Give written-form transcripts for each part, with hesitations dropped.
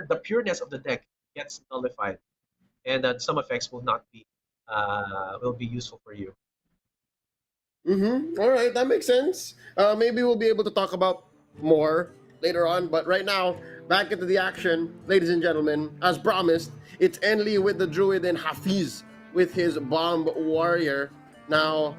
the pureness of the deck gets nullified, and some effects will be useful for you. Mm-hmm. All right, that makes sense. Maybe we'll be able to talk about more later on, but right now, back into the action, ladies and gentlemen. As promised, it's Enli with the Druid and Hafiz with his Bomb Warrior. Now,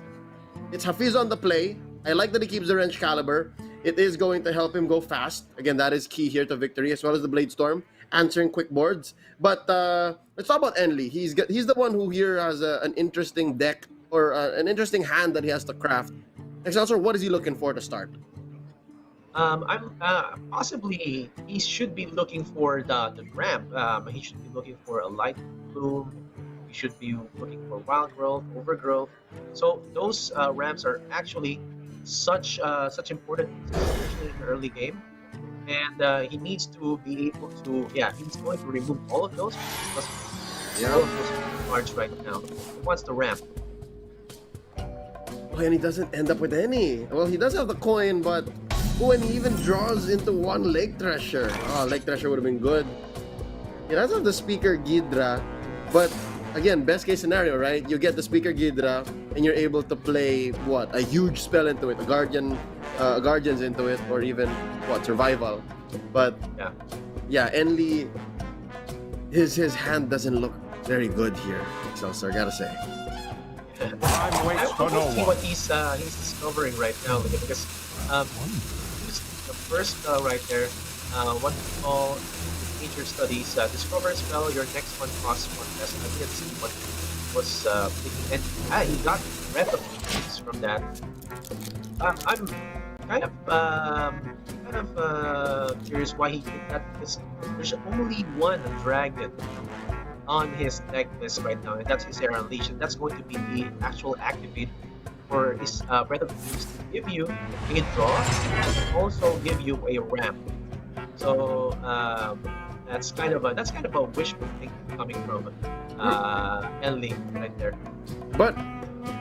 it's Hafiz on the play. I like that he keeps the Wrench Caliber. It is going to help him go fast. Again, that is key here to victory, as well as the Blade Storm, answering quick boards. But let's talk about Enli. He's the one who here has an interesting deck or an interesting hand that he has to craft. Excelsior, what is he looking for to start? I'm possibly he should be looking for the ramp. He should be looking for a light bloom. He should be looking for wild growth, overgrowth. So those ramps are actually such important pieces, especially in the early game. And he needs to be able to, yeah, he's going to remove all of those because all of those cards right now. He wants the ramp. Oh, and he doesn't end up with any. Well, he does have the coin, but oh, and he even draws into one Lake Thresher. Oh, Lake Thresher would have been good. He does have the Speaker Ghidra, but again, best case scenario, right? You get the Speaker Ghidra, and you're able to play what, a huge spell into it, a Guardians into it, or even what, Survival. But yeah, Enli, his hand doesn't look very good here. So I gotta say. I want to see what he's discovering right now because the first right there, what we call nature studies, discover a spell, your next one costs one less. I didn't see what was thinking, and he got breath of peace from that. I'm curious why he did that because there's only one dragon on his deck list right now, and that's his Air Unleash, and that's going to be the actual activate for his Breath of Peace to give you a draw and also give you a ramp. So that's kind of a wishful thinking coming from Enli right there. But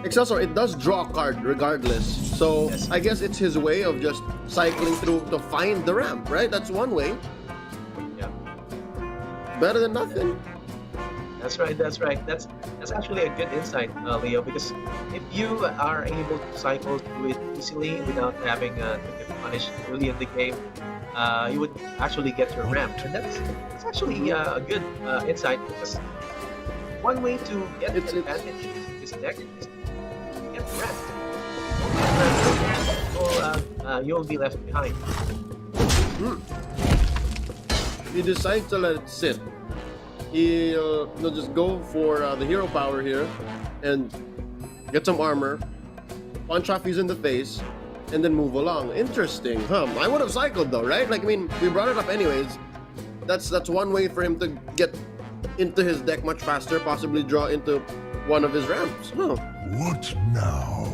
Excelsior, it does draw a card regardless. So Yes. I guess it's his way of just cycling through to find the ramp, right? That's one way. Yeah. Better than nothing. That's right. That's actually a good insight, Leo. Because if you are able to cycle through it easily without having to get punished early in the game, you would actually get your ramp, and that's actually a good insight. Because one way to get the advantage of this deck is to get ramp. You'll be left behind. He decides to let it sit. He'll just go for the hero power here and get some armor, punch Hafiz in the face, and then move along. Interesting, huh? I would have cycled though, right? Like, I mean, we brought it up anyways. That's one way for him to get into his deck much faster, possibly draw into one of his ramps. Huh. What now?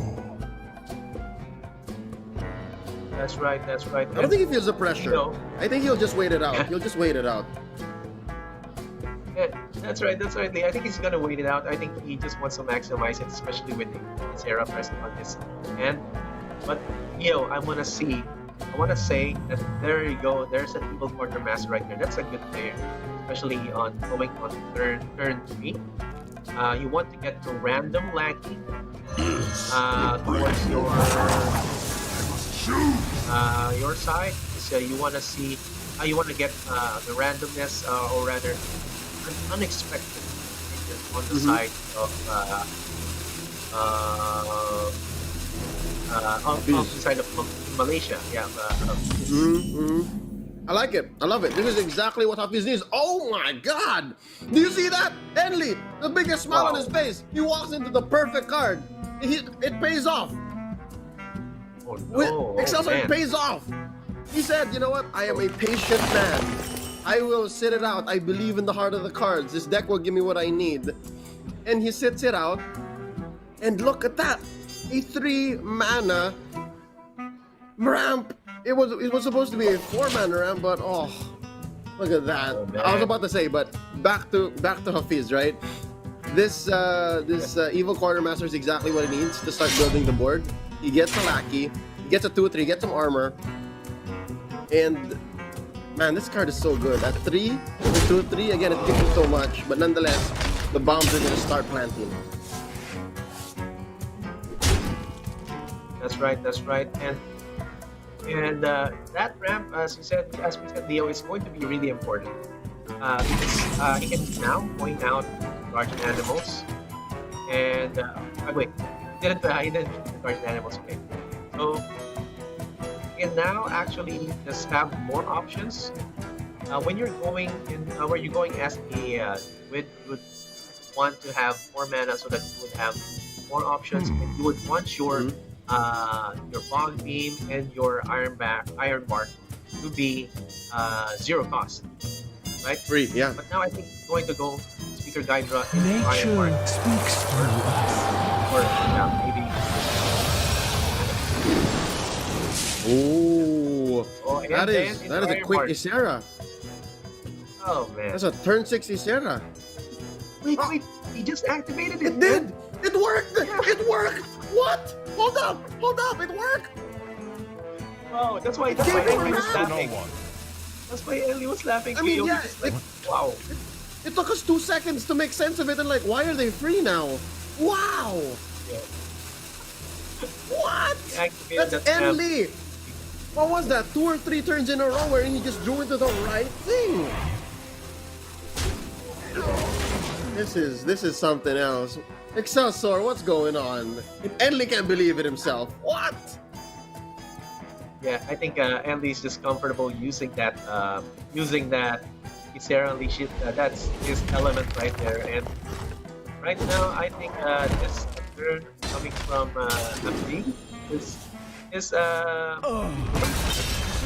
That's right. I don't think he feels the pressure. No. I think he'll just wait it out. He'll just wait it out. Yeah, that's right, Lee. I think he's gonna wait it out. I think he just wants to maximize it, especially with his era present on his hand. But I wanna say that there you go. There's an evil quartermaster right there. That's a good player, especially on going on turn 3. You want to get the random lackey towards your side. So you wanna see. You want to get the randomness, or rather, an unexpected changes on the side of the side of Malaysia. Yeah. I like it. I love it. This is exactly what Hafiz needs. Oh my god! Do you see that? Enli, the biggest smile on his face. He walks into the perfect card. It pays off. Oh no! Excelsior, it pays off. He said, you know what? I am a patient man. I will sit it out. I believe in the heart of the cards. This deck will give me what I need. And he sits it out. And look at that. A 3-mana ramp. It was supposed to be a 4-mana ramp, but oh, look at that. I was about to say, but back to Hafiz, right? This evil quartermaster is exactly what he needs to start building the board. He gets a lackey, he gets a 2/3, gets some armor, and Man, this card is so good. At 3, with 2-3, again, it gives you so much. But nonetheless, the bombs are gonna start planting. That's right. That's right. And that ramp, as we said, Leo, is going to be really important because he can now point out guardian animals. And wait, he didn't choose the guardian animals. Okay, so he can now actually just have more options. When you're going where you're going as a druid, you would want to have more mana so that you would have more options, and you would want your bog beam and your iron bark to be zero cost, right? Free, yeah. But now I think he's going to go Speaker Guidra and iron Nature bark, speaks through us. or yeah, maybe. Ooh, Oh, and that then is into a iron quick bark. Isera. Oh man! That's a turn 6 Isera. Wait! He just activated it. It did! It worked! It worked! What? Hold up! It worked! Oh, that's why Gave him Ellie a was round. laughing. That's why Ellie was laughing. I mean, Leo yeah, was just like, wow. It took us 2 seconds to make sense of it and like, why are they free now? Wow! Yeah. What? He activated That's that ramp. Enly! What was that? 2 or 3 turns in a row where he just drew into the right thing. This is something else. Excelsior, what's going on? Enly can't believe it himself. What? Yeah, I think Andy's just comfortable using that Sarah Unleash it. That's his element right there. And right now, I think this turn coming from Abdi is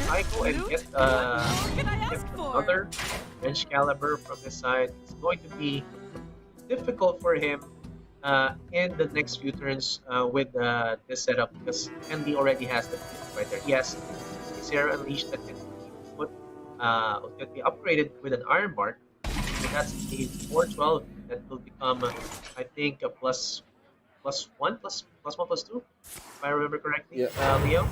cycle and get another bench caliber from his side. It's going to be difficult for him in the next few turns with this setup because Andy already has the piece right there. He has Sarah Unleashed that can be upgraded with an Iron Bark. So that's a 412 that will become, I think, a plus one, plus 2, if I remember correctly, Yeah. Leo.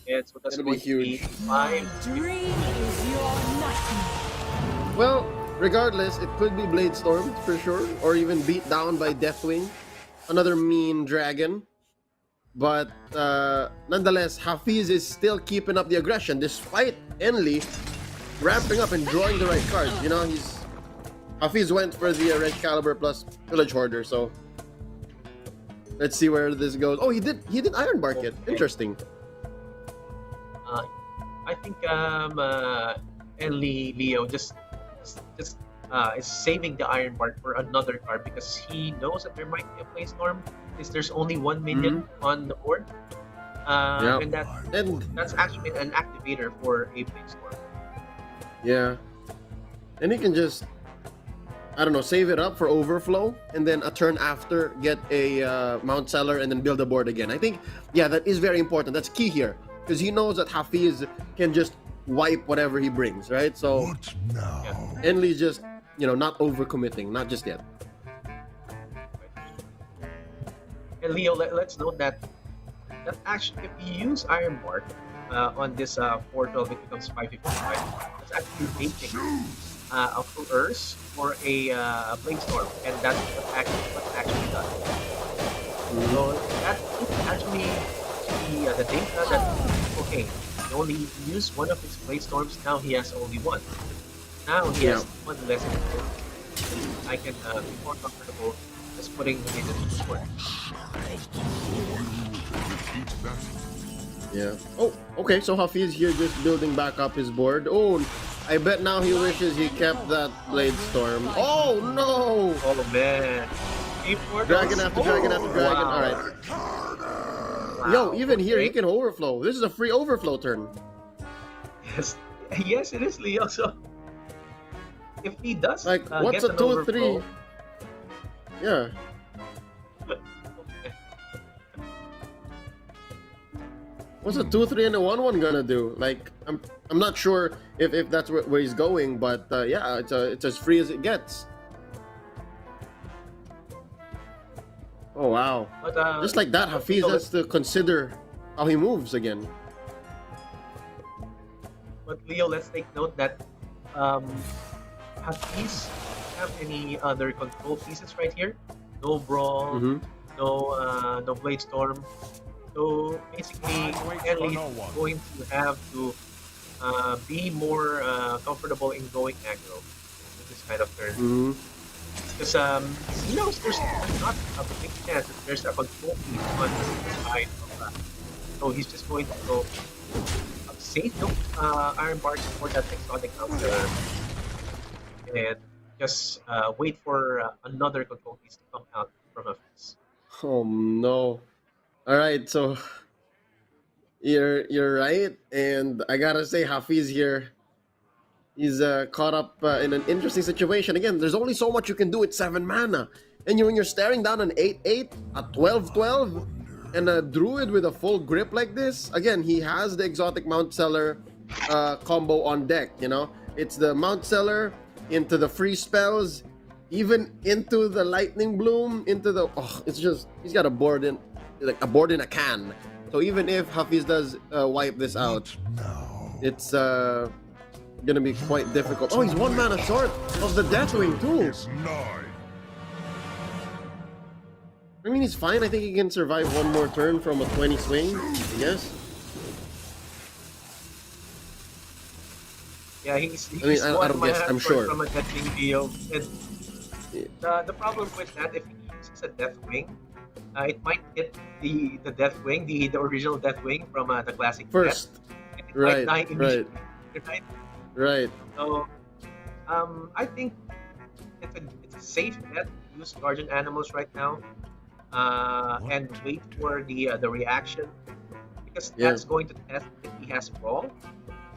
And so that's It'll be going to be huge. 5. Dream is your nightmare. Well, regardless, it could be Blade Storm for sure, or even beat down by Deathwing, another mean dragon. But nonetheless, Hafiz is still keeping up the aggression despite Enly ramping up and drawing the right cards. You know, Hafiz went for the Red Caliber plus Village Hoarder, so let's see where this goes. Oh, he did Iron Bark it. Interesting. I think Enly Leo just is saving the Iron Bark for another card because he knows that there might be a play storm because there's only one minion on the board. Yeah. And that's actually an activator for a play storm. Yeah. And he can just, I don't know, save it up for overflow and then a turn after get a Mount Cellar and then build a board again. I think, yeah, that is very important. That's key here because he knows that Hafiz can just wipe whatever he brings, right? So What now? Enly's just, not overcommitting, not just yet. And Leo, let's note that actually, if you use Iron Bark on this 412, it becomes 555. That's actually baiting a full Earth or a Blade Storm, and that's what's actually done. So that is actually the data that okay, he only used one of his Blade Storms. Now he has only one. Now he has one less. I can be more comfortable just putting it in the board. Yeah. Oh, okay. So Hafiz here just building back up his board. Oh, I bet now he wishes he kept that Blade Storm. Oh no! Oh man. Dragon after dragon after dragon. Wow. All right. Yo, even here he can overflow. This is a free overflow turn. Yes, yes, it is Leo. So if he does, Like, what's get a an 2-3? overflow, Yeah. What's a 2-3 and a 1-1 gonna do? Like, I'm not sure if that's where he's going, but yeah, it's as free as it gets. Oh wow! but, Just like that, Hafiz has to consider how he moves again. But Leo, let's take note that um, Hafiz doesn't have any other control pieces right here. No Brawl, Mm-hmm. no Blade Storm. So basically, Time waits for Henley is no one. going to have to be more comfortable in going aggro with this kind of turn. Mm-hmm. Because he knows there's not a big chance that there's a control piece on the side of so he's just going to go save the Iron Barks for that exotic outseller and just wait for another control piece to come out from a face. Oh no. All right, so you're right, and I gotta say, Hafiz here, he's caught up in an interesting situation. Again, there's only so much you can do with 7 mana, and when you're staring down an 8/8, a 12/12, and a druid with a full grip like this. Again, he has the exotic Mount Seller combo on deck. It's the Mount Seller into the free spells, even into the Lightning Bloom, into the it's just he's got a board in like a board in a can. So even if Hafiz does wipe this out, What now? it's gonna be quite difficult. Oh, he's 1 mana short of the Deathwing too. Is nigh. I mean, he's fine. I think he can survive one more turn from a 20 swing, I guess. Yeah, he's I mean, he's I one don't guess. mana I'm short sure. from a Deathwing Leo. And the problem with that, if he uses a Deathwing, it might hit the Deathwing, the original Deathwing from the classic set, First. and it might Right, die right, immediately. Right? right. So I think it's a safe bet to use Guardian Animals right now, and wait for the reaction because Yeah. that's going to test if he has Brawl,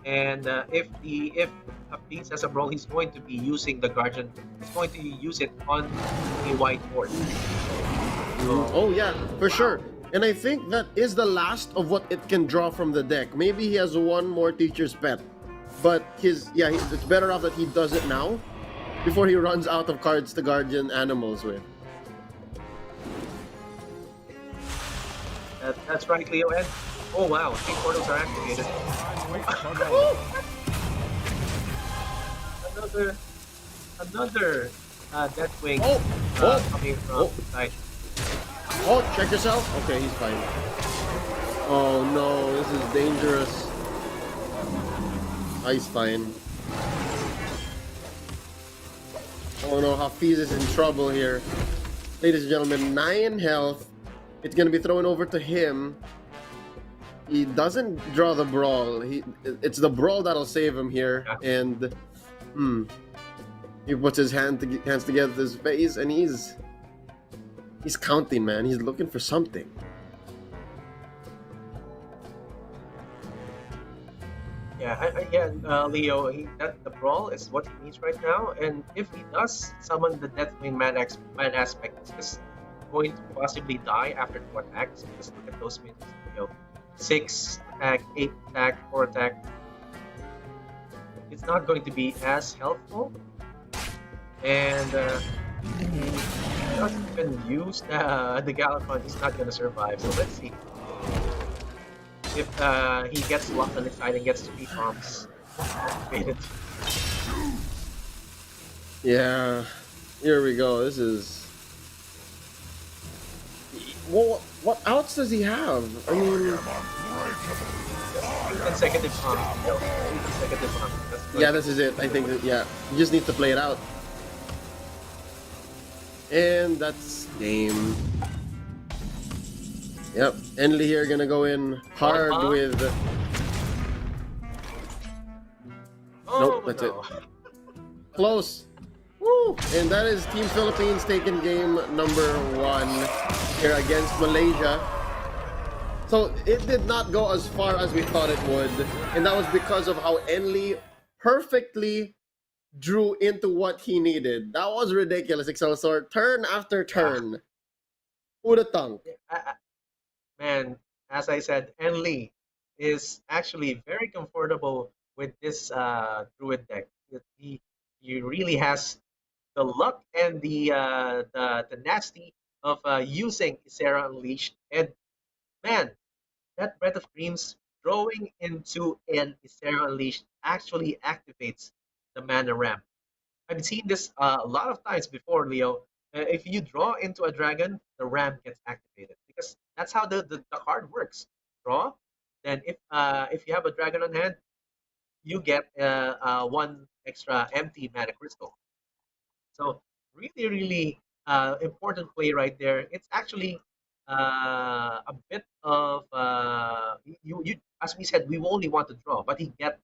and if Hafiz has a Brawl, he's going to be using the Guardian. He's going to use it on a white board. So Oh yeah, for wow, sure. And I think that is the last of what it can draw from the deck. Maybe he has one more Teacher's Pet, but it's better off that he does it now before he runs out of cards to Guardian Animals with. that's right, Leo. And oh wow, 3 portals are activated. Time waits for no one. Another Deathwing Oh, oh, coming from oh, the side. oh! Check yourself. Okay, he's fine. Oh no, this is dangerous. He's fine. Oh no, Hafiz is in trouble here. Ladies and gentlemen, 9 health. It's gonna be thrown over to him. He doesn't draw the Brawl. It's the Brawl that'll save him here. Yeah. And he puts his hands together to his face, and he's counting, man. He's looking for something. Leo. That the Brawl is what he needs right now, and if he does summon the Deathwing man aspect, it's just going to possibly die after 2 attacks. Just look at those minions, Leo. 6 attack, 8 attack, 4 attack. It's not going to be as helpful, and if he doesn't even use the Galathon, he's not going to survive. So let's see if he gets locked on his side and gets 3 bombs activated. Yeah, here we go. This is. Well, what outs does he have? I mean, 3 consecutive bombs. 3 consecutive bombs. That's good. yeah, this is it. I think that, yeah, you just need to play it out. And that's game. Yep, Enly here gonna go in hard One bomb. with. Oh, Nope, that's no. Close. Woo! And that is Team Philippines taking game number 1 here against Malaysia. So it did not go as far as we thought it would, and that was because of how Enly perfectly drew into what he needed. That was ridiculous, Excelsior. Turn after turn. Who'd have thunk? Man, as I said, Enli is actually very comfortable with this Druid deck. He really has the luck and the nasty of using Isera Unleashed. And man, that Breath of Dreams drawing into an Isera Unleashed actually activates the mana ramp. I've seen this a lot of times before, Leo. If you draw into a dragon, the ramp gets activated because that's how the card works. Draw, then if you have a dragon on hand, you get one extra empty mana crystal. So really, really important play right there. It's actually a bit of you as we said, we only want to draw, but he got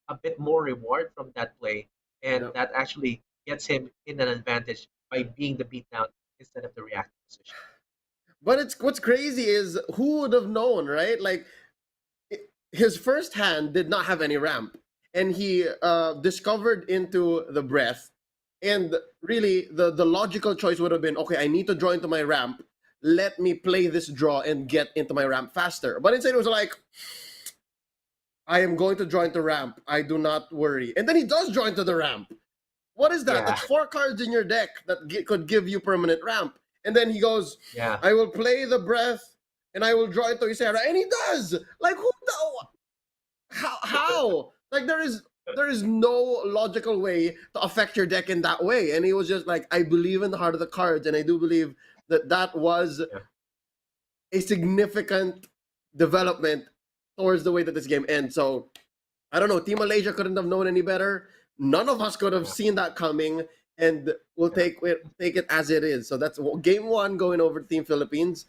a bit more reward from that play, and Yep. that actually gets him in an advantage by being the beatdown instead of the reactive position. But it's what's crazy is who would have known, right? Like his first hand did not have any ramp, and he discovered into the breath. And really, the logical choice would have been, okay, I need to draw into my ramp. Let me play this draw and get into my ramp faster. But instead, it was like, I am going to draw into ramp. I do not worry. And then he does draw into the ramp. What is that? Yeah, That's four cards in your deck that could give you permanent ramp. And then he goes, yeah, I will play the breath and I will draw into Isera. And he does. Like, who the how? Like there is no logical way to affect your deck in that way. And he was just like, I believe in the heart of the cards, and I do believe that that was yeah, a significant development towards the way that this game ends. So I don't know. Team Malaysia couldn't have known any better. None of us could have yeah, seen that coming, and we'll yeah, take it as it is. So that's game one going over to Team Philippines,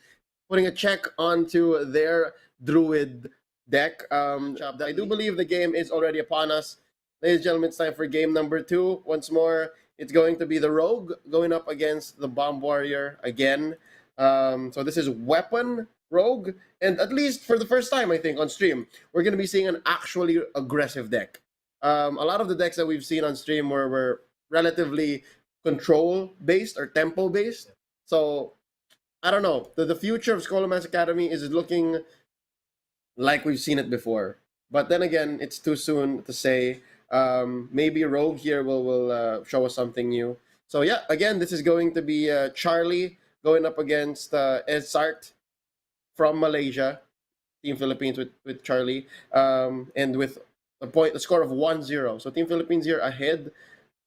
putting a check onto their Druid deck. I do believe the game is already upon us. Ladies and gentlemen, it's time for game number two. Once more, it's going to be the Rogue going up against the Bomb Warrior again. So this is Weapon Rogue, and at least for the first time, I think, on stream, we're going to be seeing an actually aggressive deck. A lot of the decks that we've seen on stream were relatively control based or tempo based. So I don't know. The future of Scholomance Academy is looking like we've seen it before. But then again, it's too soon to say. Maybe Rogue here will show us something new. So yeah, again, this is going to be Charlie going up against Edsart from Malaysia, Team Philippines with Charlie, and with the score of 1-0. So Team Philippines here ahead.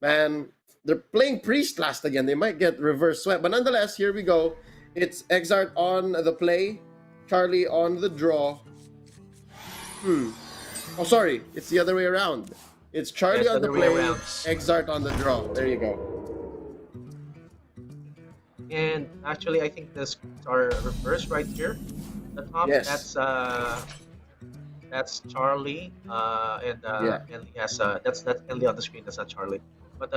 Man, they're playing Priest last again. They might get reverse swept. But nonetheless, here we go. It's Exart on the play, Charlie on the draw. Oh, sorry. It's the other way around. It's yeah. Charlie It's the on the other way play, around. Exart on the draw. There you go. And actually, I think the screens are reversed right here. The top, Yes. that's Charlie, Yeah. and yes, that's Ellie on the screen. That's not Charlie. But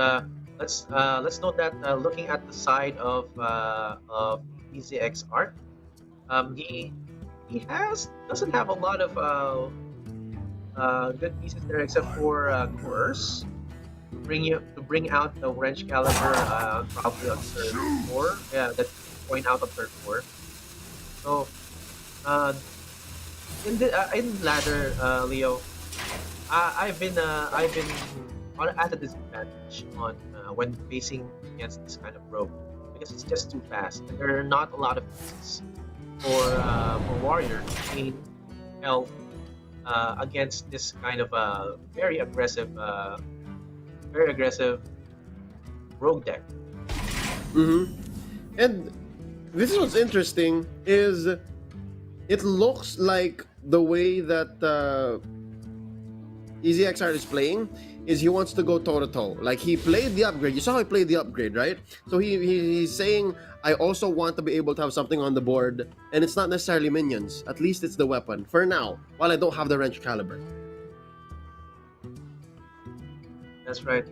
let's note that looking at the side of EZX art, he doesn't have a lot of good pieces there except for Coerce to bring out the wrench caliber probably on third floor. Yeah, that point out on third floor. So uh, in ladder, Leo, I've been at a disadvantage on when facing against this kind of rogue because it's just too fast and there are not a lot of pieces for warrior to gain health against this kind of very aggressive rogue deck. Mm-hmm. And this is what's interesting is it looks like the way that EZXR is playing is he wants to go toe to toe. Like he played the upgrade. You saw how he played the upgrade, right? So he's saying, I also want to be able to have something on the board, and it's not necessarily minions. At least it's the weapon for now. While I don't have the wrench caliber. That's right.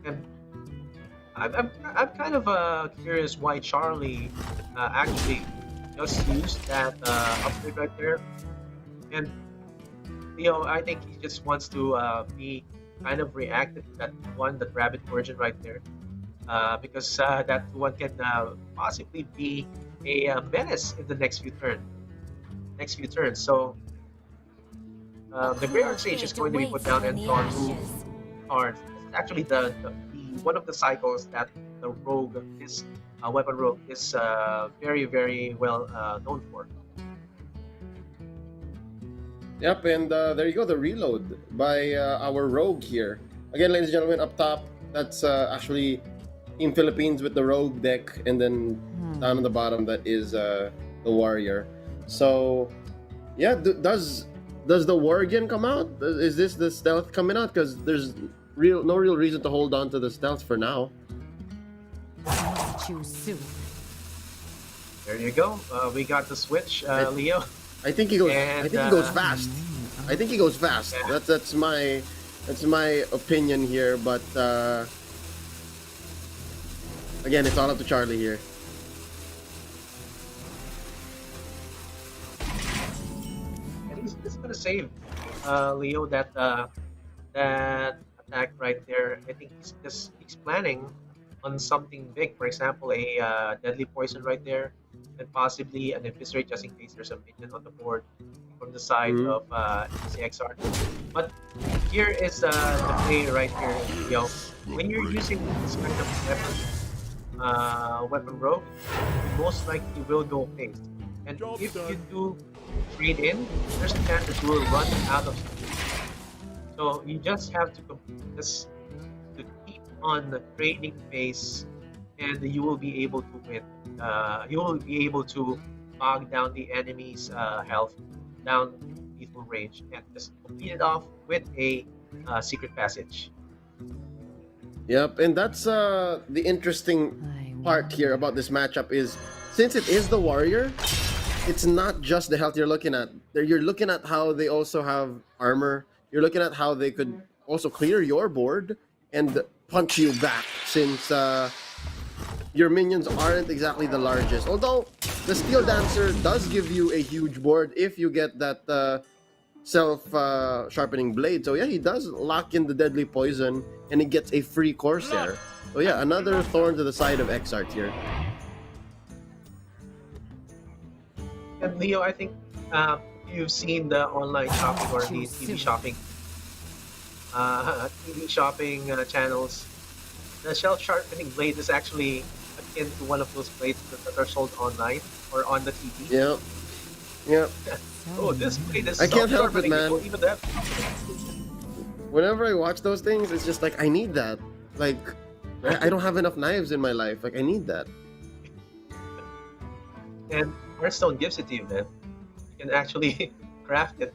And I'm kind of curious why Charlie actually just used that upgrade right there. And I think he just wants to be kind of reactive to that rabbit origin right there, because that one can possibly be a menace in the next few turns. So A the cruel Graveyard Sage is fate going to be put awaits down you in and the draw two ashes. cards. This is actually the one of the cycles that the rogue is weapon rogue is very well known for. Yep, and there you go, the reload by our rogue here. Again, ladies and gentlemen, up top, that's actually Team Philippines with the rogue deck, and then down on the bottom, that is the warrior. So, yeah, does the Worgen come out? Is this the stealth coming out? Because there's no real reason to hold on to the stealth for now. Choose soon. There you go. We got the switch, Leo. I think he goes. And, I think he goes fast. I think he goes fast. Yeah. That's my opinion here. But again, it's all up to Charlie here. And he's gonna save Leo that attack right there. I think he's planning on something big. For example, a deadly poison right there, and possibly an eviscerate just in case there's a minion on the board from the side Mhm. of CXR. But here is the play right here, Leo. When you're using this kind of weapon rogue, you most likely will go face. And Job if you done. do trade in, there's a chance that you will run out of speed. So you just have to complete this to keep on the trading pace, and you will be able to win. You will be able to bog down the enemy's health down lethal range and just complete it off with a secret passage. Yep, and that's the interesting part here about this matchup is since it is the warrior, it's not just the health you're looking at. You're looking at how they also have armor. You're looking at how they could also clear your board and punch you back since your minions aren't exactly the largest. Although the Steel Dancer does give you a huge board if you get that self-sharpening blade. So yeah, he does lock in the deadly poison and he gets a free Corsair. So yeah, another thorn to the side of Exart here. And Leo, I think you've seen the online shopping or the TV shopping channels. The shelf sharpening blade is actually akin to one of those blades that are sold online or on the TV. Yep. Yep. Oh, this blade is I can't help it, self-sharpening. man. You don't even have. Whenever I watch those things, it's just like I need that. Like I don't have enough knives in my life. Like I need that. And Hearthstone gives it to you, man. You can actually craft it.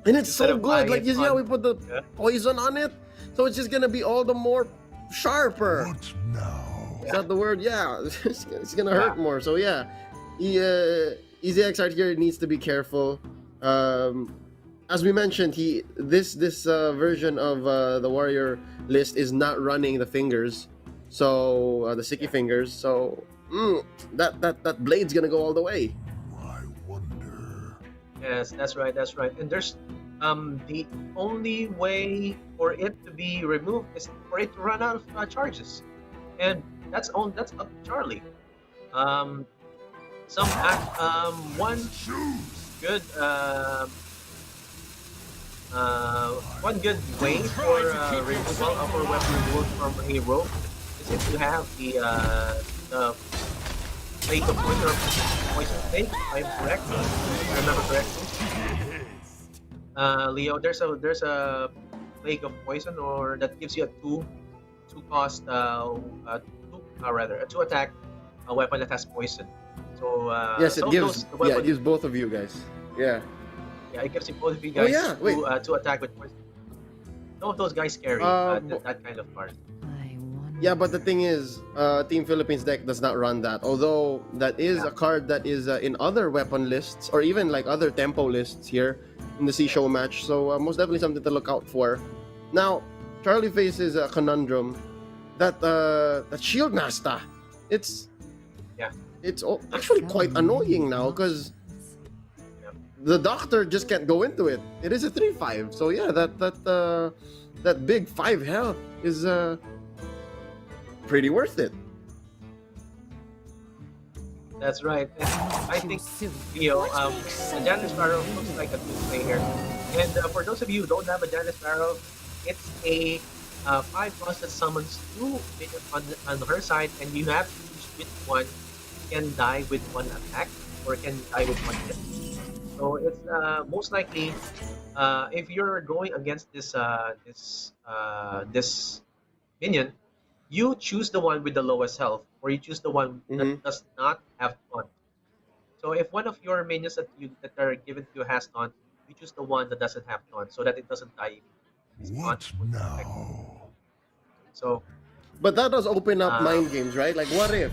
And it's Instead so of good. buying Like it you see how we on- put the Yeah. poison on it? So it's just gonna be all the more sharper. What now? Is that the word? Yeah. It's gonna hurt more. So yeah. Easy Exart here needs to be careful. As we mentioned, this version of the warrior list is not running the fingers, so the sticky fingers. So that blade's gonna go all the way. I wonder. Yes, that's right, that's right. And there's the only way for it to be removed is for it to run out of charges, and that's up to Charlie. Um, one good one good way for removal of our weapon removed from a rope is if you have the plate of poison or poison plate, if I'm correct, if I remember correctly. Leo, there's a plague of poison or that gives you a two cost a two attack a weapon that has poison. So Yes, it some of gives. those Yeah, weapons, it gives both of you guys. Yeah. yeah, it gives you both of you Oh, guys yeah, wait. two attack with poison. Some of those guys carry that kind of card. Yeah, but the thing is, Team Philippines deck does not run that. Although that is a card that is in other weapon lists or even like other tempo lists here in the Showmatch. So most definitely something to look out for. Now, Charlie faces a conundrum that Shield Nasta. It's actually quite annoying now because the doctor just can't go into it. It is a 3/5. So yeah, that big 5 health is pretty worth it. That's right. And I think Leo, the Janus Sparrow looks like a good play here. And for those of you who don't have a Janus Sparrow, it's a 5 plus that summons 2 minions on her side, and you have to choose which one can die with one attack or can die with one hit. So it's most likely if you're going against this minion, you choose the one with the lowest health, or you choose the one that Mm-hmm. does not have taunt. So if one of your minions that are given to you has taunt, you choose the one that doesn't have taunt, so that it doesn't die. Its taunt What won't affect. now? So But that does open up um, mind games, right? Like, what if?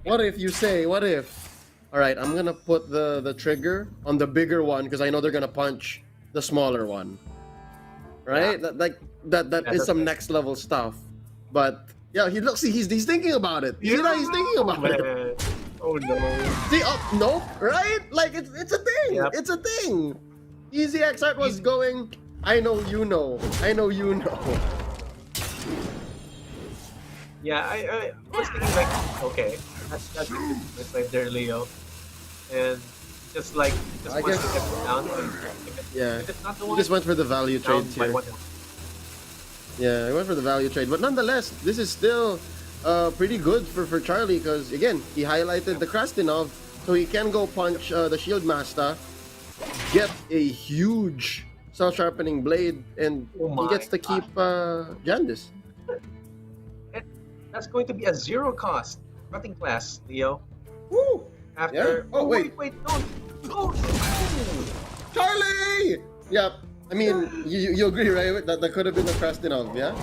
What if you say, what if? All right, I'm gonna put the trigger on the bigger one because I know they're gonna punch the smaller one, yeah, right? That yeah, is that's some right. next level stuff. But yeah, he looks. See, he's thinking about it. You Yeah, see that he's thinking oh about it. man, oh no, See, oh nope, right? Like it's a thing. yep. It's a thing. Easy X Art was Easy. going. I know you know. I know you know. Yeah, I was thinking like, okay, that's a good choice right there, Leo, and just like just I wants to get guess. down. If, Yeah. if it's not the He one, just went for the value down trades by here. one. Yeah, he went for the value trade. But nonetheless, this is still pretty good for Charlie because, again, he highlighted the Krastinov, so he can go punch the Shield Master, get a huge self-sharpening blade, and Oh he my gets to keep gosh, Jandis. it, that's going to be a zero cost cutting class, Leo. Woo! Yeah? After Oh, wait. wait, don't, oh, Charlie! Yeah, I mean, you agree, right? That could have been the Krastinov, yeah?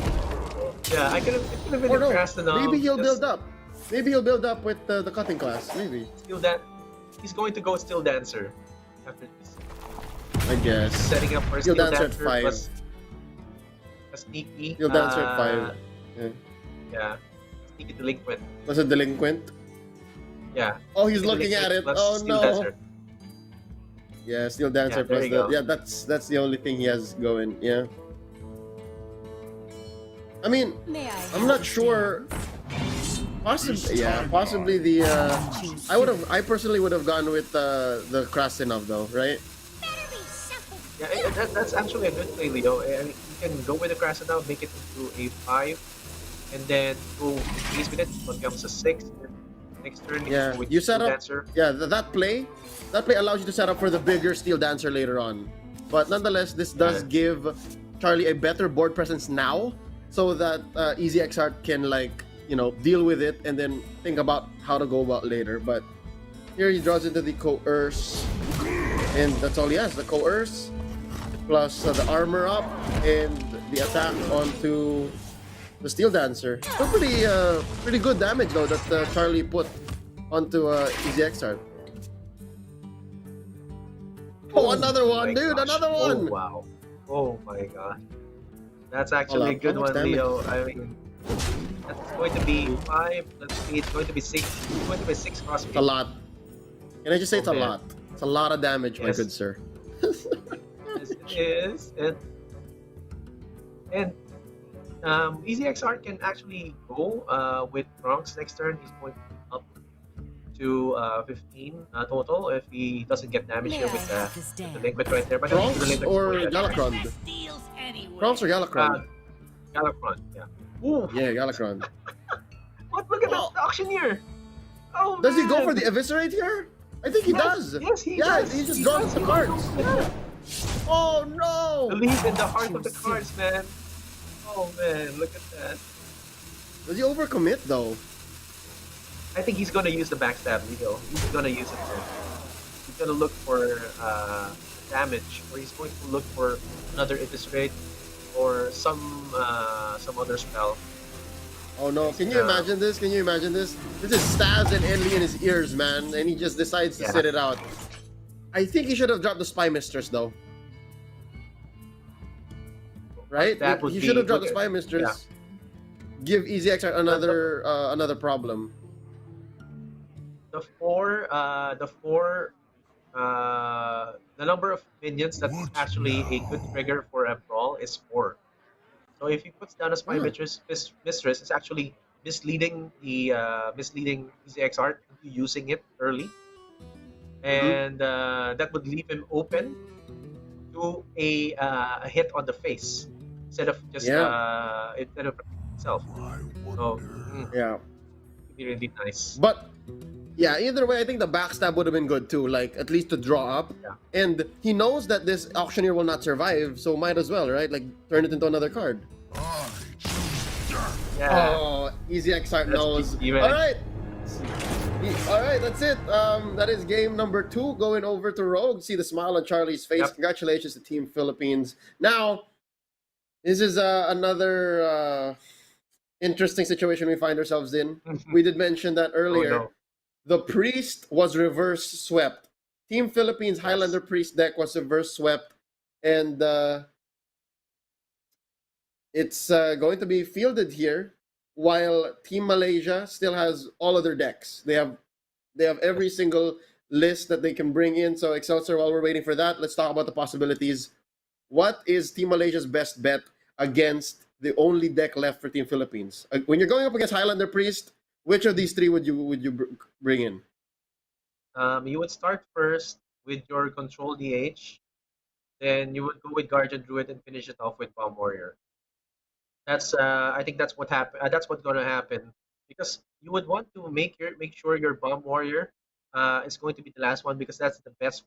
yeah, it could have been Or a no, maybe Krasnov, he'll just build up. Maybe he'll build up with the cutting class, maybe. still that he's going to go Steel Dancer after this. I guess. Setting up for He'll Steel dancer at Dancer 5. plus a sneaky, He'll dancer at 5. Yeah. yeah, sneaky delinquent. Was a delinquent. Yeah, Oh, he's sneaky looking at delinquent it. plus Oh Steel no. Dancer. Yeah, Steel Yeah, Dancer there plus you the go. yeah. That's the only thing he has going. Yeah. I mean, May I I'm not sure. Possibly, yeah. Possibly the. I personally would have gone with the Krasinov though, right? Yeah, that's actually a good play, Leo. I mean, you can go with the Krasnov, make it into a 5, and then go increase with it, becomes a 6. And next turn, you can Yeah. go with You set Steel up. Dancer. Yeah, that play allows you to set up for the bigger Steel Dancer later on. But nonetheless, this does Yeah. give Charlie a better board presence now, so that Easy XR can deal with it and then think about how to go about later. But here he draws into the coerce, and that's all he has. The coerce plus the armor up and the attack onto the Steel Dancer. Still pretty good damage though that Charlie put onto Easy XR. Oh, another one, My dude! gosh. Another Oh, one! wow. Oh, my God. That's Hold actually a up. How good much one, damage? Leo. I mean, that's going to be 5. Let's see, it's going to be 6. It's going to be 6 cross It's a lot. Can I just say Oh, it's a man. lot? It's a lot of damage, my Yes. good sir. Yes, it is. And Easy XR can actually go with Bronx next turn. He's going up to 15 total if he doesn't get damage May here I with have this the dance? delinquent right there. But Bronx the delinquent or is Galakron? Bronx or Galakron? Galacron, yeah. Ooh, Yeah, Galakron. what? Look at Oh. that auctioneer! Oh, Does he go man. for the eviscerate here? I think he Yes, does. yes, he yeah, does. he just He draws does. the He cards. goes with Yeah. it. Oh no! Believe in the heart of the cards, man. Oh man, look at that. Does he overcommit though? I think he's gonna use the backstab, Leo. He's gonna use it there. He's gonna look for damage, or he's going to look for another eviscerate or some other spell. Oh no! Can you imagine this? Can you imagine this? This is Staz and Enly in his ears, man, and he just decides to Yeah. sit it out. I think he should have dropped the Spy Mistress though. Right? That would He be- should have dropped the look Spy at- Mistress. Give Easy XR another problem. The number of minions that's What actually a good now? trigger for a brawl is 4. So if he puts down a spy Hmm. mistress, it's actually misleading EZXR into using it early, and that would leave him open to a hit on the face instead of just Yeah. itself. I So wonder. mm, Yeah. it'd be really nice. But Yeah, either way, I think the backstab would have been good too, like at least to draw up. Yeah. And he knows that this auctioneer will not survive, so might as well, right? Like turn it into another card. I choose death. Yeah. Oh, easy XR That's knows. GG, All man. right. All right, that's it. That is game number 2 going over to Rogue. See the smile on Charlie's face. Yep. Congratulations to Team Philippines. Now, this is another interesting situation we find ourselves in. We did mention that Oh earlier. no. The Priest was reverse swept. Team Philippines Yes. Highlander Priest deck was reverse swept, and it's going to be fielded here. While Team Malaysia still has all other decks. They have every Yes. single list that they can bring in. So Excelsior, while we're waiting for that, let's talk about the possibilities. What is Team Malaysia's best bet against the only deck left for Team Philippines? When you're going up against Highlander Priest, which of these three would you bring in? You would start first with your control DH, then you would go with Guardian Druid and finish it off with Bomb Warrior. That's I think that's what happen. That's what's gonna happen because you would want to make sure your Bomb Warrior is going to be the last one because that's the best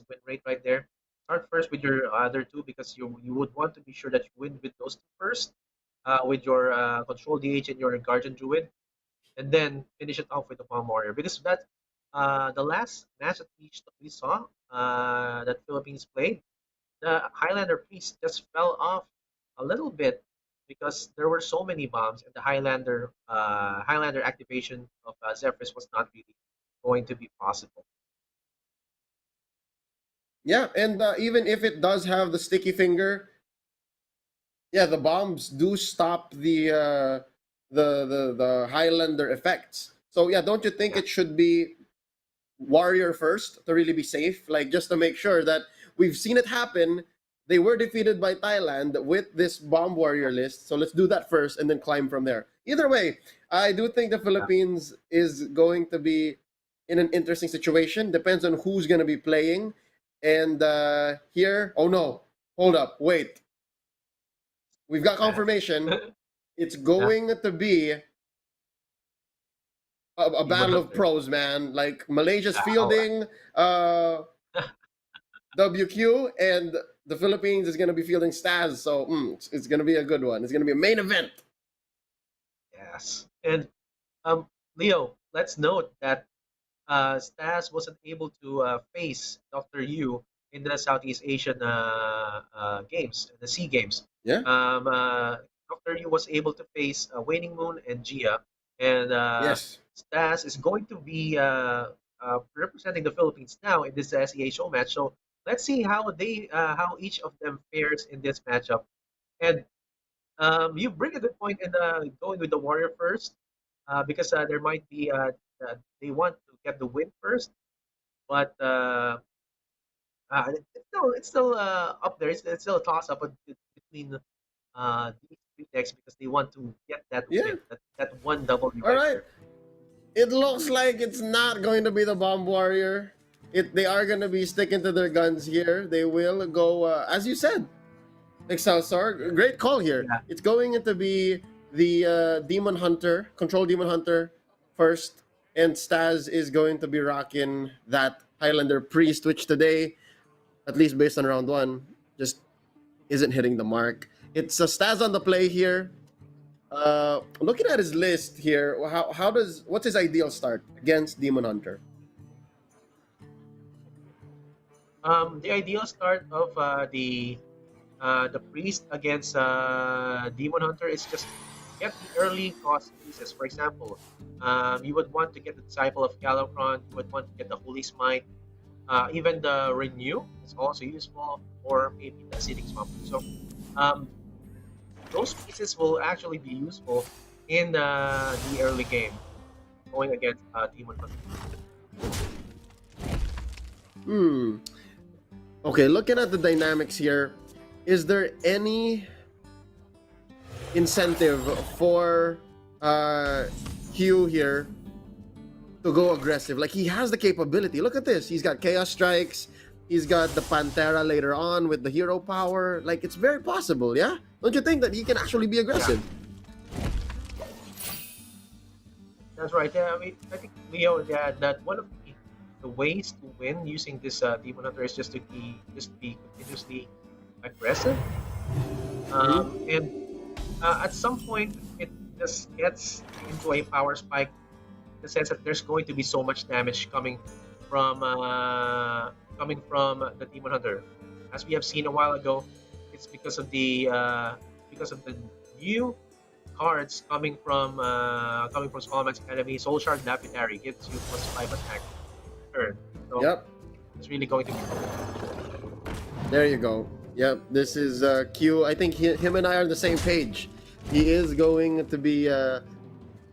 win rate right there. Start first with your other two because you would want to be sure that you win with those two first, with your control DH and your Guardian Druid, and then finish it off with the Bomb Warrior because that the last match that we saw that Philippines played, the Highlander Priest just fell off a little bit because there were so many bombs, and the Highlander activation of Zephyrus was not really going to be possible. Yeah, and even if it does have the sticky finger, yeah, the bombs do stop the Highlander effects. So yeah, don't you think Yeah, it should be Warrior first to really be safe? Like just to make sure that we've seen it happen. They were defeated by Thailand with this bomb warrior yeah, list. So let's do that first and then climb from there. Either way, I do think the yeah. Philippines is going to be in an interesting situation. Depends on who's going to be playing. And here, oh no, hold up, wait. We've got confirmation. It's Yeah, going to be a Demon battle of Hunter. pros, man. Like Malaysia's Oh, fielding WQ, and the Philippines is going to be fielding Staz. So it's going to be a good one. It's going to be a main event. yes. And Leo, let's note that Stas wasn't able to face Dr. Yu in the Southeast Asian games, the Sea Games. Yeah. Dr. Yu was able to face Waning Moon and Gia, and Yes. Stas is going to be representing the Philippines now in this SEA show match. So let's see how each of them fares in this matchup. And you bring a good point in going with the Warrior first, because there might be they want to get the win first, but it's still up there. It's still a toss up between these three decks because they want to get that Yeah. win, that one W All right right. there. It looks like it's not going to be the Bomb Warrior. They are going to be sticking to their guns here. They will go, as you said, Excelsior. Great call here. Yeah, It's going to be the Demon Hunter, Control Demon Hunter first, and Staz is going to be rocking that Highlander Priest, which today, at least based on round one, just isn't hitting the mark. It's a Staz on the play here. Looking at his list here, what's his ideal start against Demon Hunter? the ideal start of the priest against demon hunter is just get the early cost pieces. For example, you would want to get the disciple of Galakron, you would want to get the holy smite, even the renew is also useful, or maybe the acidic swamp. So um, those pieces will actually be useful in the early game going against demon hunter. Hmm. Okay, looking at the dynamics here, is there any incentive for Hugh here to go aggressive? Like he has the capability. Look at this. He's got Chaos Strikes. He's got the Pantera later on with the hero power. Like it's very possible, yeah? Don't you think that he can actually be Yeah. aggressive? That's right. Yeah, I mean, I think Leo, that one of the ways to win using this Demon Hunter is just be continuously aggressive. Hmm. And at some point, it just gets into a power spike in the sense that there's going to be so much damage coming from the Demon Hunter. As we have seen a while ago, it's because of the new cards coming from Smallman's Academy. Soul Shard Lapidary gives you +5 attack turn. So Yep. it's really going to be something. There you go. Yep. This is Q. I think him and I are on the same page. He is going to be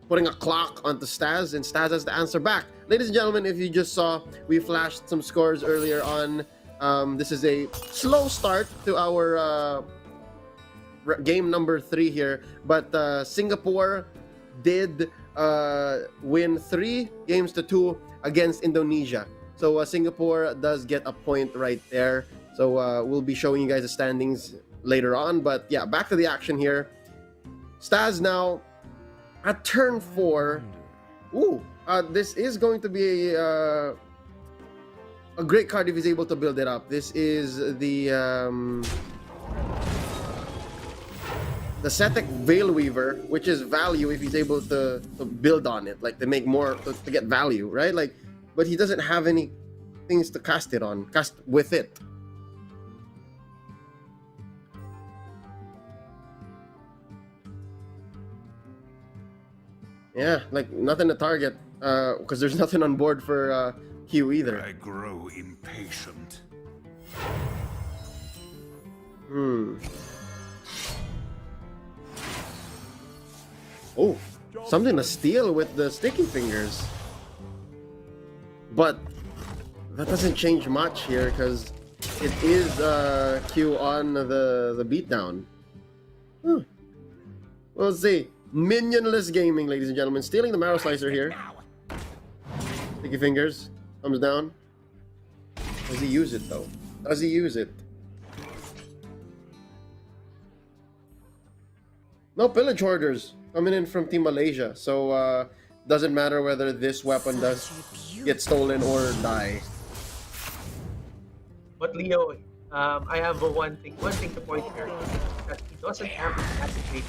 putting a clock onto Staz, and Staz has to answer back. Ladies and gentlemen, if you just saw, we flashed some scores earlier on. This is a slow start to our game number 3 here, but Singapore did win 3 games to 2 against Indonesia. So Singapore does get a point right there. So we'll be showing you guys the standings later on. But yeah, back to the action here. Staz now at turn 4. Ooh, this is going to be a great card if he's able to build it up. This is the Setek Veil Weaver, which is value if he's able to build on it, like to make more to get value, right? Like, but he doesn't have any things to cast with it. Yeah, like nothing to target, because there's nothing on board for Q either. I grow impatient. Oh, something to steal with the sticky fingers. But that doesn't change much here because it is Q on the beatdown. We'll see. Minionless gaming, ladies and gentlemen. Stealing the marrow slicer here. Sticky fingers. Thumbs down. Does he use it though? Does he use it? No pillage hoarders coming in from Team Malaysia. So doesn't matter whether this weapon does get stolen or die. But Leo, I have one thing to point here that he doesn't have to activate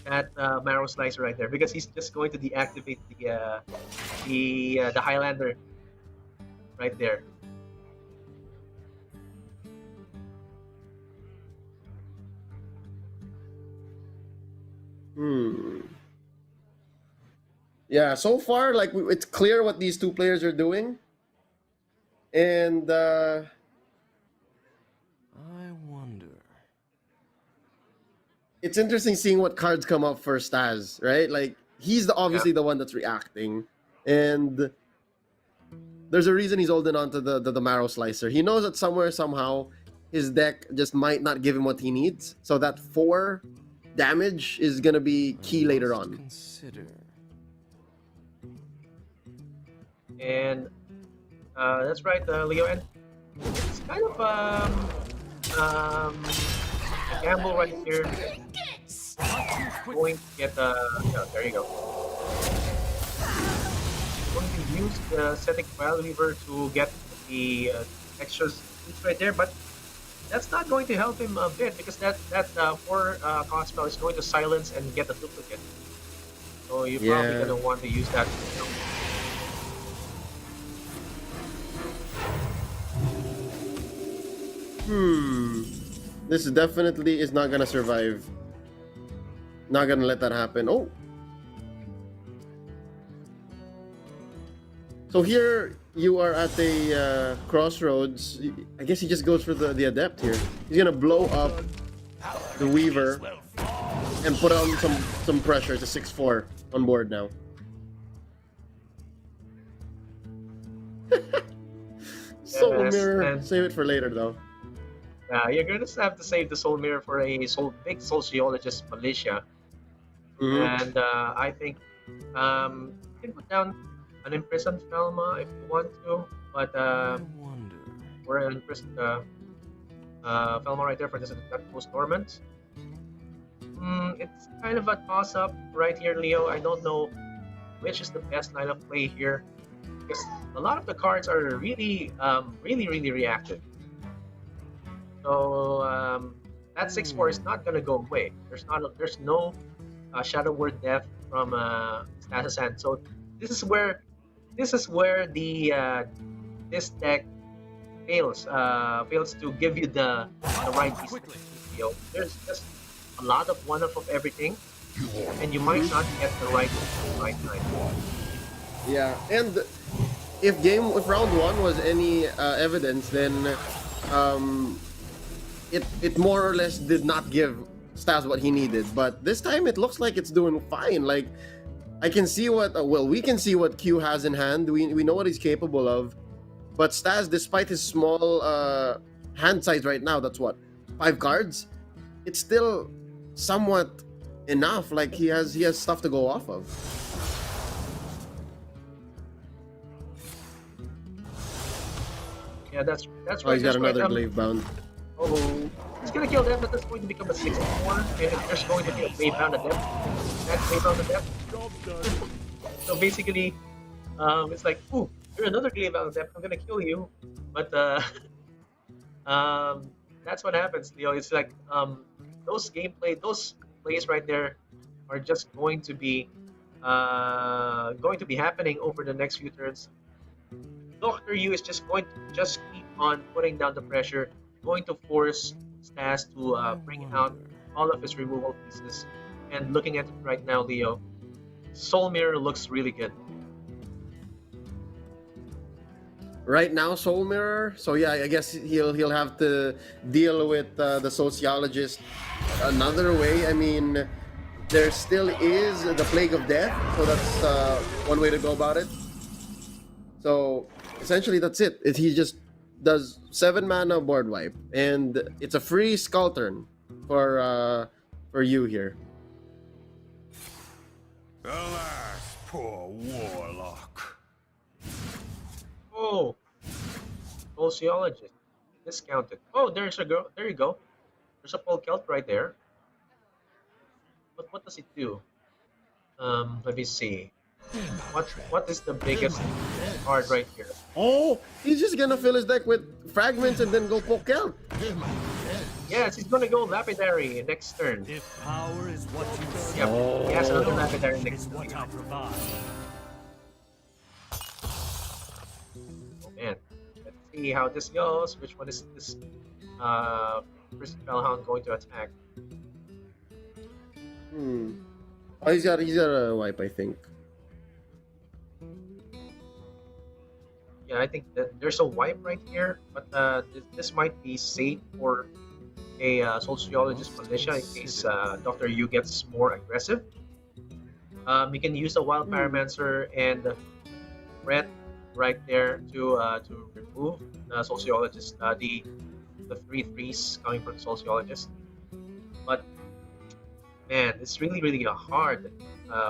that marrow slicer right there because he's just going to deactivate the Highlander right there. Yeah, so far, like it's clear what these two players are doing, and I wonder. it's interesting seeing what cards come up for Staz, right? Like he's obviously the one that's reacting, and there's a reason he's holding on to the marrow slicer. He knows that somewhere somehow his deck just might not give him what he needs, so that 4 damage is gonna be key later on. Consider. And that's right, Leo. And it's kind of a gamble right here. Going to get yeah, there you go. Going to use the Setek File Weaver to get the extra speed right there, but that's not going to help him a bit because that 4 cost spell is going to silence and get the duplicate. So you're probably gonna want to use that. This definitely is not gonna survive. Not gonna let that happen. Oh. So here you are at a crossroads. I guess he just goes for the adept here. He's gonna blow up the Weaver and put on some pressure. It's a 6-4 on board now. Soul Mirror. Save it for later though. You're gonna have to save the Soul Mirror for a big Soul Geologist Malaysia. And I think you can put down an Imprisoned Felma if you want to, but we're an Imprisoned Felma right there for this Most Dormant. It's kind of a toss-up right here, Leo. I don't know which is the best line of play here, because a lot of the cards are really, really reactive. So that 6/4 is not gonna go away. There's no Shadow Word Death from Stasis Hand. So this is where the this deck fails to give you the right piece of PTO. There's just a lot of one-off of everything, and you might not get the right time. Yeah, and if round one was any evidence, then um, it more or less did not give Stas what he needed. But this time it looks like it's doing fine. Like I can see what we can see what Q has in hand. We know what he's capable of. But Stas, despite his small hand size right now, that's what 5 cards. It's still somewhat enough. Like he has stuff to go off of. Yeah, that's Oh, right. he's got That's right. another glaive bound. Oh, he's gonna kill them, but that's going to become a 6/4, and if there's going to be a glaive bound at them, that glaive bound at them. So basically, it's like, ooh, you're another glaive bound at them. I'm gonna kill you, but that's what happens, Leo. It's like those plays right there are just going to be happening over the next few turns. Dr. Yu is just going to just keep on putting down the pressure, going to force Stas to bring out all of his removal pieces. And looking at it right now, Leo, Soul Mirror looks really good. Right now, Soul Mirror. So yeah, I guess he'll have to deal with the sociologist another way. I mean, there still is the Plague of Death, so that's one way to go about it. So essentially, that's it. He just does 7 mana board wipe, and it's a free skull turn for you here. Alas, poor warlock. Oh, sociologist discounted. Oh, there's a girl. There you go. There's a Polkelt right there. But what does it do? Let me see. What is the biggest card right here? Oh, he's just gonna fill his deck with fragments and then go poke out. Yes, he's gonna go Lapidary next turn. If power is what you seek, Yep, he has another Lapidary is next turn. what I provide. Oh man, let's see how this goes. Which one is this Prison Spellhound going to attack? Oh, he's got a wipe, I think. Yeah, I think that there's a wipe right here, but this might be safe for a sociologist militia in case Dr. Yu gets more aggressive. You can use the Wild Pyromancer and Red right there to remove the sociologist, the 3/3s coming from the sociologist. But man, it's really hard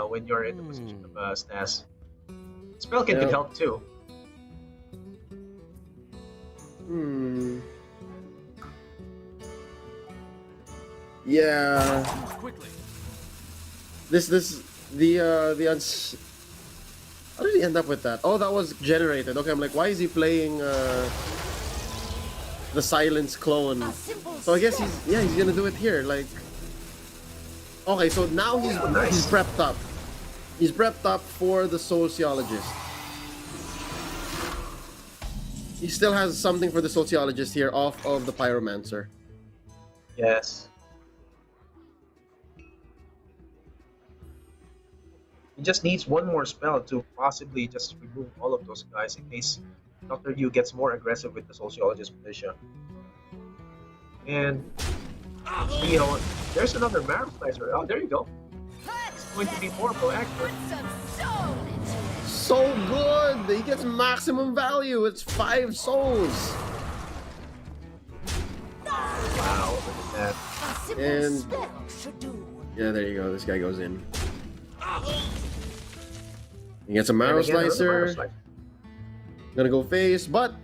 when you're in the position of Stas. Spellkin could help too. Yeah. Quickly. How did he end up with that? Oh, that was generated. Okay, I'm like, why is he playing the silence clone? So I guess he's gonna do it here. Like, okay, so now he's prepped up. He's prepped up for the sociologist. He still has something for the sociologist here off of the pyromancer. Yes. He just needs one more spell to possibly just remove all of those guys in case Dr. Yu gets more aggressive with the sociologist militia. And you know, there's another Marrow Slicer. Oh, there you go. It's going to be more proactive. So good! He gets maximum value. It's 5 souls. Wow, look at that. And yeah, there you go. This guy goes in. He gets a Marrow And again, another Marrow Slicer. Slicer. Gonna go face, but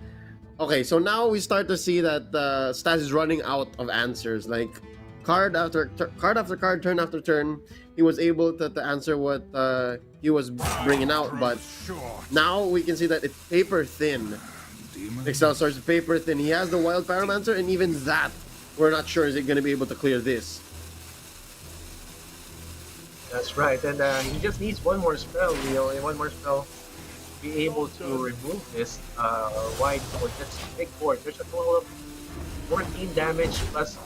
okay. So now we start to see that Stas is running out of answers. Like card after card, turn after turn, he was able to answer what he was bringing out. But Short. now we can see that it's paper thin. Demon. Excelsior's paper thin. He has the Wild Pyromancer, and even that, we're not sure is it going to be able to clear this. That's right, and he just needs one more spell, Leo, and one more spell to be able to remove this wide board. That's a big board. There's a total of 14 damage plus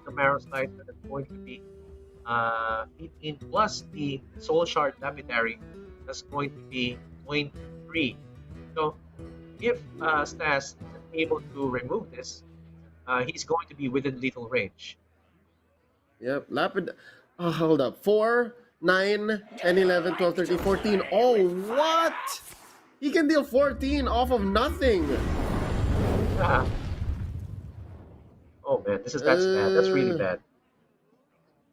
the Marrow Slice, and it's going to be 18 plus the Soul Shard Lapidary. That's going to be 0.3. So if Stas is able to remove this, he's going to be within lethal range. Yep, Lapid. Oh, hold up. 4, 9, 10, 11, 12, 13, 14. Oh, what? He can deal 14 off of nothing. Ah. Oh man, that's bad. That's really bad.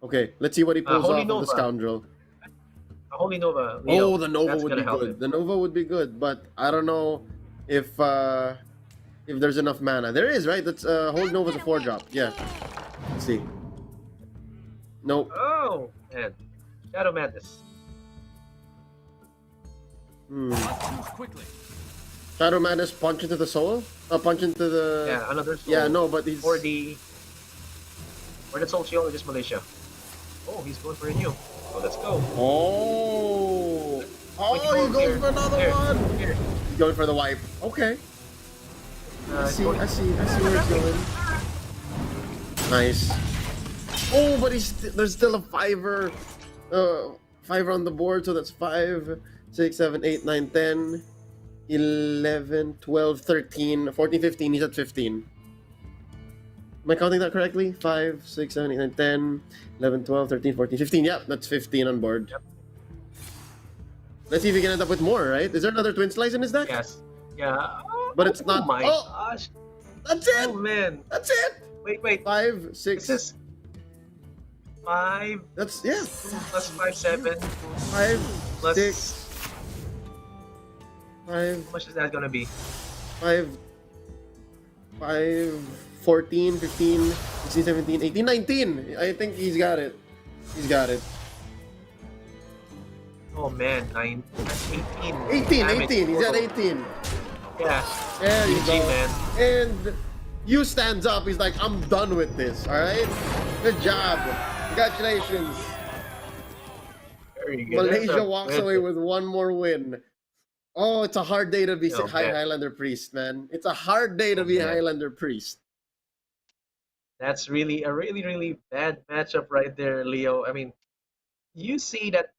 Okay, let's see what he pulls Holy off Nova. of the scoundrel. Holy Nova. Leo, Oh, the Nova that's would gonna be help good. him. The Nova would be good, but I don't know if there's enough mana. There is, right? That's Hold Nova's a 4-drop. Yeah. Let's see. Nope. Oh man, Shadow Madness. Choose quickly. Shadow Madness punch into the soul? Punch into the... Yeah, another soul. Yeah, no, but he's... For the Soul Shield or just Malaysia. Oh, he's going for a new. So let's go. Oh! Oh, Wait, he go goes here. for another Here. one! Here. He's going for the wipe. Okay. I see where it's going. Nice. Oh, but there's still a fiver. Fiver on the board, so that's 5, 6, 7, 8, 9, 10, 11, 12, 13, 14, 15. He's at 15. Am I counting that correctly? 5, 6, 7, 8, 9, 10, 11, 12, 13, 14, 15. Yep, that's 15 on board. Yep. Let's see if we can end up with more, right? Is there another Twin Slice in his deck? Yes. Yeah. But it's not... Oh my Oh! gosh. That's it! Oh man. That's it! Wait. 5, 6... This is 5 That's... Yeah. plus 5, 7 5, plus 6... 5, How much is that gonna be? 5, 14, 15, 16, 17, 18, 19. I think he's got it. He's got it. Oh man, 9, 18. 18, Damage 18. He's at total. 18. Yeah. There you GG, go. man. And you stands up. He's like, I'm done with this. All right? Good job. Congratulations. Very good. Malaysia That's a walks good- away with one more win. Oh, it's a hard day to be Oh, man. Highlander Priest, man. It's a hard day to Oh, be man. Highlander Priest. That's really a really bad matchup right there, Leo. I mean, you see that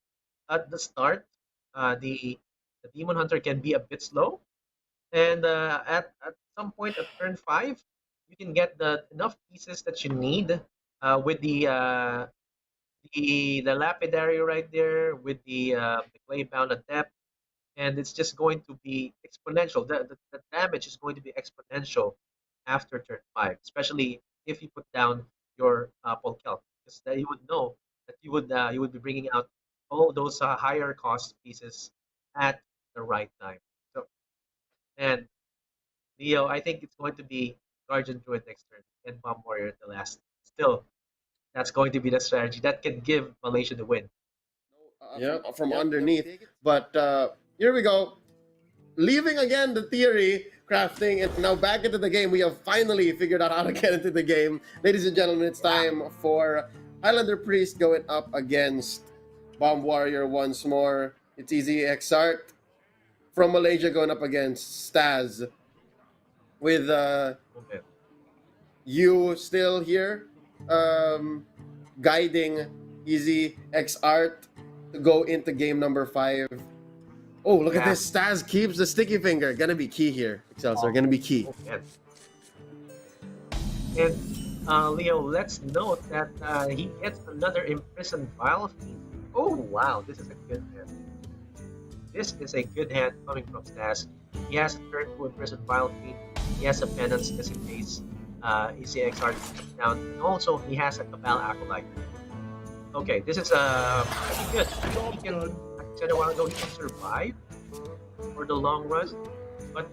at the start, the Demon Hunter can be a bit slow, and at some point at turn 5, you can get the enough pieces that you need with the lapidary right there with the clay bound adept, and it's just going to be exponential. The damage is going to be exponential after turn 5, especially if you put down your Polkel, because then you would know that you would be bringing out all those higher cost pieces at the right time. So, and Leo, I think it's going to be Guardian Druid next turn and Bomb Warrior at the last. Still, that's going to be the strategy that can give Malaysia the win. From underneath. But here we go. Leaving again the theory crafting, and now back into the game. We have finally figured out how to get into the game. Ladies and gentlemen, it's time for Highlander Priest going up against Bomb Warrior once more. It's easy. Exart from Malaysia going up against Staz. With Okay. you still here, guiding Easy X Art to go into game number 5. Oh, look at Yeah. this. Staz keeps the sticky finger. Gonna be key here. Excelsior, gonna be key. Oh, man. And Leo, let's note that he gets another imprisoned Vile Fiend. Oh wow, this is a good hand. This is a good hand coming from Stas. He has a turn to imprisoned Vile Fiend. He has a penance just in case ECXR comes down. And also, he has a Cabal Acolyte. Okay, this is pretty good. He can, like I said a while ago, he can survive for the long run. But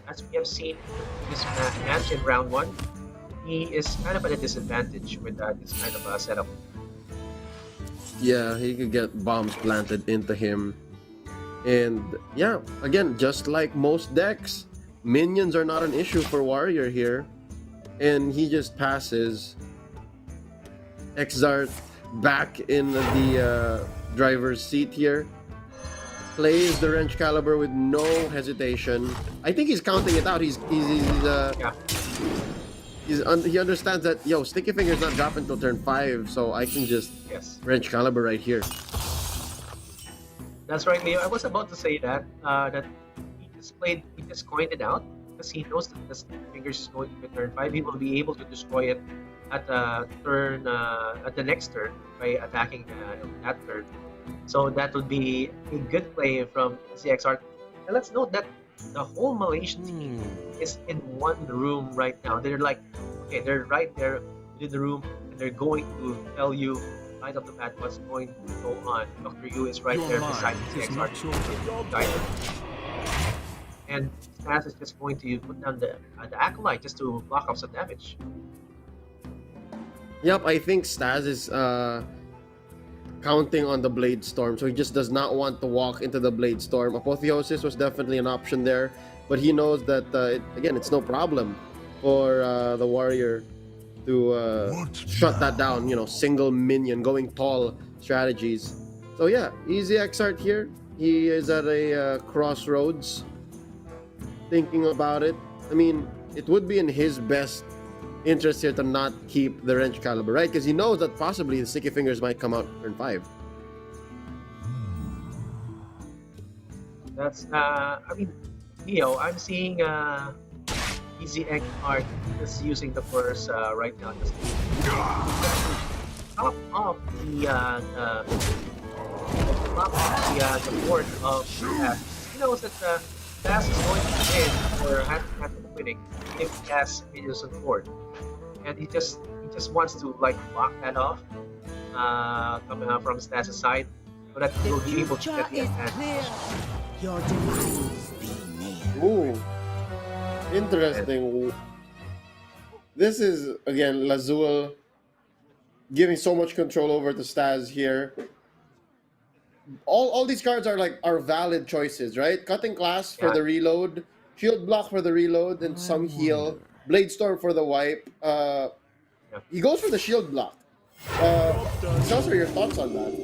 as we have seen in this match in round 1, he is kind of at a disadvantage with this kind of setup. Yeah, he could get bombs planted into him. And yeah, again, just like most decks, minions are not an issue for Warrior here. And he just passes Exart back in the driver's seat here. Plays the wrench caliber with no hesitation. I think he's counting it out. Yeah, He understands that Sticky Finger's not dropping until turn 5, so I can just yes. wrench caliber right here. That's right, Leo. I was about to say that he just coined it out because he knows that the Sticky Fingers is going to be turn 5. He will be able to destroy it at the next turn by attacking that turn. So that would be a good play from CXR. And let's note that the whole Malaysian team is in one room right now. They're like, okay, they're right there within the room, and they're going to tell you right off the bat what's going to go on. Dr. Yu is right there beside CXR. And Stas is just going to put down the Acolyte just to block off some damage. Yep, I think Staz is counting on the Blade Storm, so he just does not want to walk into the Blade Storm. Apotheosis was definitely an option there, but he knows that, again, it's no problem for the Warrior to shut that down, single minion, going tall strategies. So yeah, easy Exart here. He is at a crossroads, thinking about it. I mean, it would be in his best interest here to not keep the wrench caliber, right? Because he knows that possibly the Sticky Fingers might come out turn 5. That's I mean, Leo, I'm seeing Easy Egg Art is using the force right now just to top off the board of Bass. He knows that Bass is going to win or has winning if he has minions on board, and he just wants to like block that off from Stas' side so that he will be able to get the advantage. Your demise be near. Ooh, interesting. This is, again, Lazul giving so much control over to Staz here. All these cards are valid choices, right? Cutting Class for the reload, Shield Block for the reload, and some heal. Blade Storm for the wipe. He goes for the Shield Block. Celso, your thoughts on that?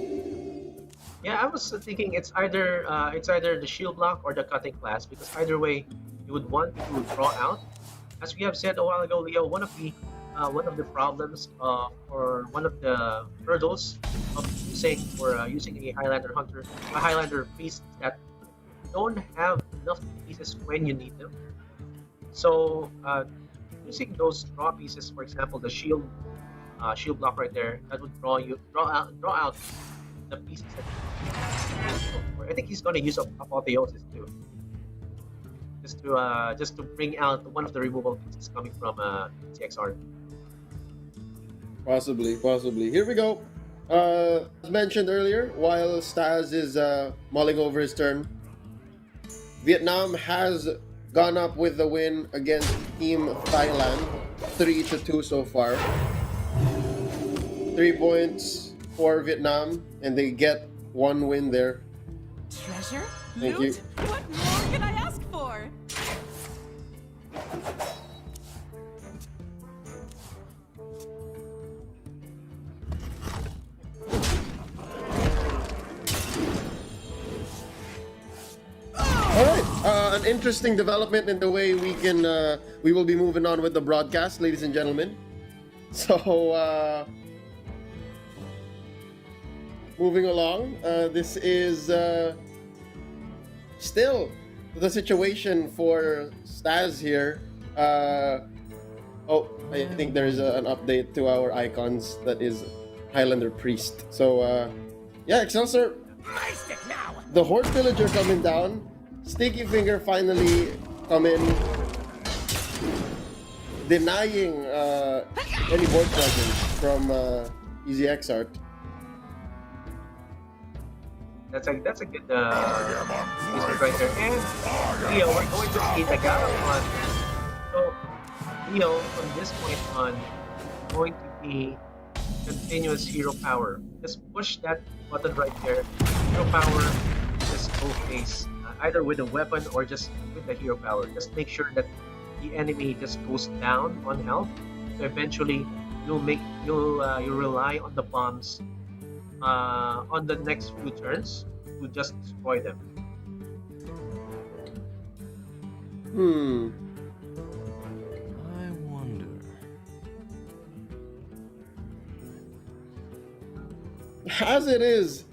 Yeah, I was thinking it's either the shield block or the cutting class, because either way you would want to draw out. As we have said a while ago, Leo, one of the problems or one of the hurdles of using a Highlander hunter, a Highlander priest, that you don't have enough pieces when you need them. So using those draw pieces, for example, the shield block right there, that would draw out the pieces that I think he's going to use Apotheosis too, just to bring out one of the removal pieces coming from CXR. Possibly. Here we go. As mentioned earlier, while Staz is mulling over his turn, Vietnam has gone up with the win against Team Thailand, 3-2 so far. 3 points for Vietnam, and they get 1 win there. Treasure? Thank Loot? you. What more can I ask for? All right, an interesting development in the way we will be moving on with the broadcast, ladies and gentlemen. So, moving along, this is still the situation for Staz here. I think there's an update to our icons that is Highlander Priest. So, Excelsior, the Horde Villager coming down. Sticky Finger finally come in, denying any board presence from Easy Exart. That's a good placement right there. And Leo, we're going to see the Galahad. So Leo, from this point on, is going to be continuous hero power. Just push that button right there. Hero power, just go face. Either with a weapon or just with the hero power. Just make sure that the enemy just goes down on health. So eventually, you'll rely on the bombs on the next few turns to just destroy them. Hmm. I wonder. As it is,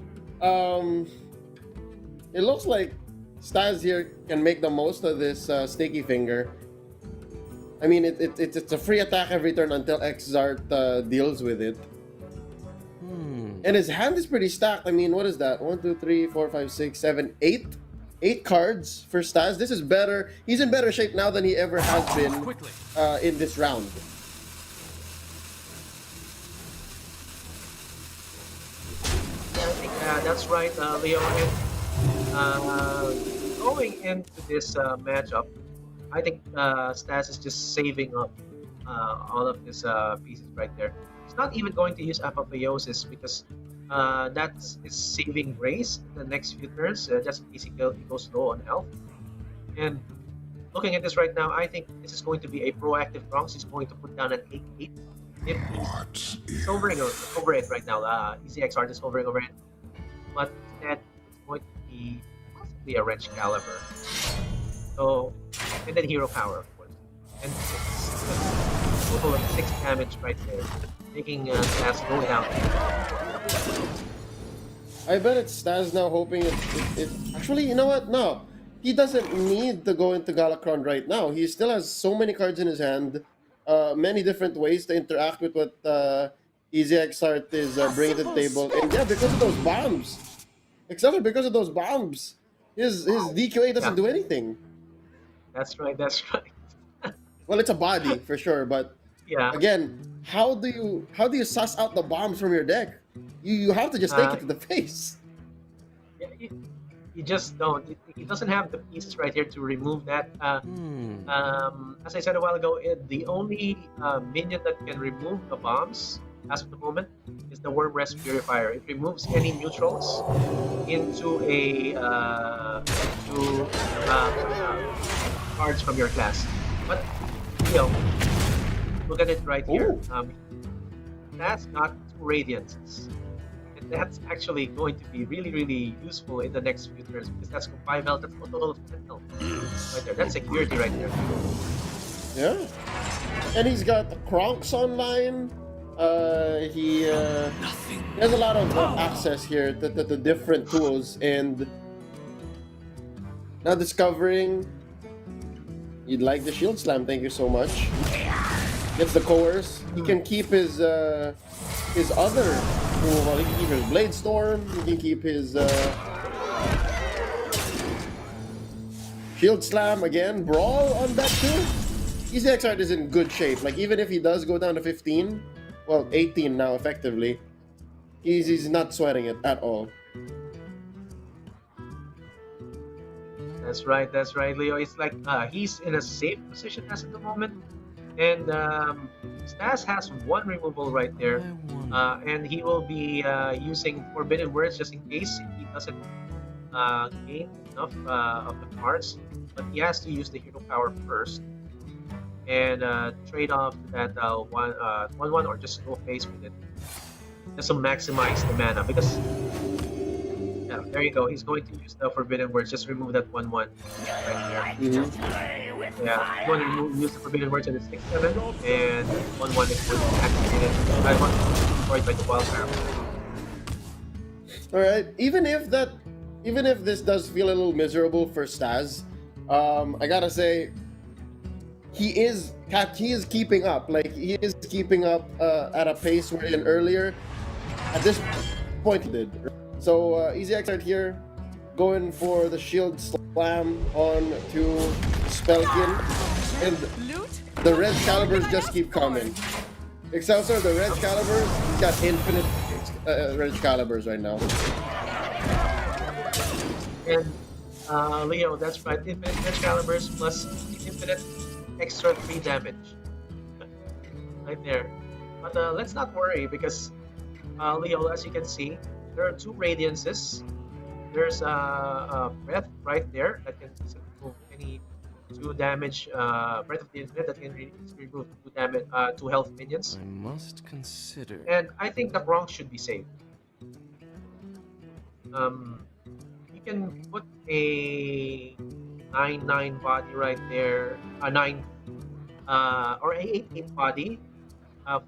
it looks like Staz here can make the most of this sticky finger. I mean, it's a free attack every turn until Xzart deals with it. And his hand is pretty stacked. I mean, what is that? 1, 2, 3, 4, 5, 6, 7, 8. 8 cards for Staz. This is better. He's in better shape now than he ever has been Quickly. in this round. Yeah, I think that's right, Leo. And going into this matchup, I think Stas is just saving up all of his pieces right there. He's not even going to use Apotheosis because that's his saving grace the next few turns, just in case he goes low on health. And looking at this right now, I think this is going to be a proactive Bronx. He's going to put down an 8-8. If he's over it right now, Easy XR is hovering over it. But instead, it's going to be possibly a wrench caliber. So, and then hero power, of course. And 6. That's a total of 6 damage right there, making Stas go down. I bet it's Staz now hoping it. Actually, you know what? No. He doesn't need to go into Galakron right now. He still has so many cards in his hand, many different ways to interact with what Easy Xart is bringing to the table. And yeah, because of those bombs. Exactly, because of those bombs. His DQA doesn't do anything. That's right, that's right. Well, it's a body for sure, but Yeah. again, how do you suss out the bombs from your deck? You have to just take it to the face. Yeah, you just don't. He doesn't have the pieces right here to remove that. As I said a while ago, the only minion that can remove the bombs as of the moment is the Worm Rest Purifier. It removes any neutrals into cards from your class. But you know, look at it right here. That's got 2 radiances. And that's actually going to be really, really useful in the next few turns because that's 5 health, that's a total of 10 health. Right there. That's security right there. Yeah. And he's got the Kronks online. He has a lot of access here to the different tools, and now discovering you'd like the Shield Slam. Thank you so much. Gets the Coerce. He can keep his other. Well, he can keep his Blade Storm. He can keep his Shield Slam again. Brawl on that too. Easy Xart is in good shape. Like even if he does go down to 15, well 18 now effectively, he's not sweating it at all. That's right, Leo. It's like he's in a safe position as of the moment. And Stas has 1 removal right there. And he will be using Forbidden Words just in case he doesn't gain enough of the cards. But he has to use the hero power first. And trade off that 1/1 or just go face with it. Just to maximize the mana. Because yeah, there you go. He's going to use the Forbidden Words. Just remove that 1/1 right there. Yeah, you want to use the Forbidden Words in the 6/7, and 1/1 is going to be activated. I want to be destroyed by the wildfire. All right. Even if this does feel a little miserable for Staz, I gotta say, he is keeping up. Like he is keeping up at a pace wherein earlier, at this point, he did. So Easy Xart here, going for the Shield Slam on to Spellkin, and the red calibers just keep coming. Excelsior, the red calibers, he's got infinite red calibers right now. And Leo, that's right. Infinite red calibers plus infinite extra 3 damage. right there. But let's not worry because Leo, as you can see, there are two radiances. There's a breath right there that can easily remove any two damage. Breath of the Infinite that can remove two damage, two health minions. I must consider. And I think the Bronx should be safe. Um, you can put a 9/9 body right there, a 9 or a 8/8 body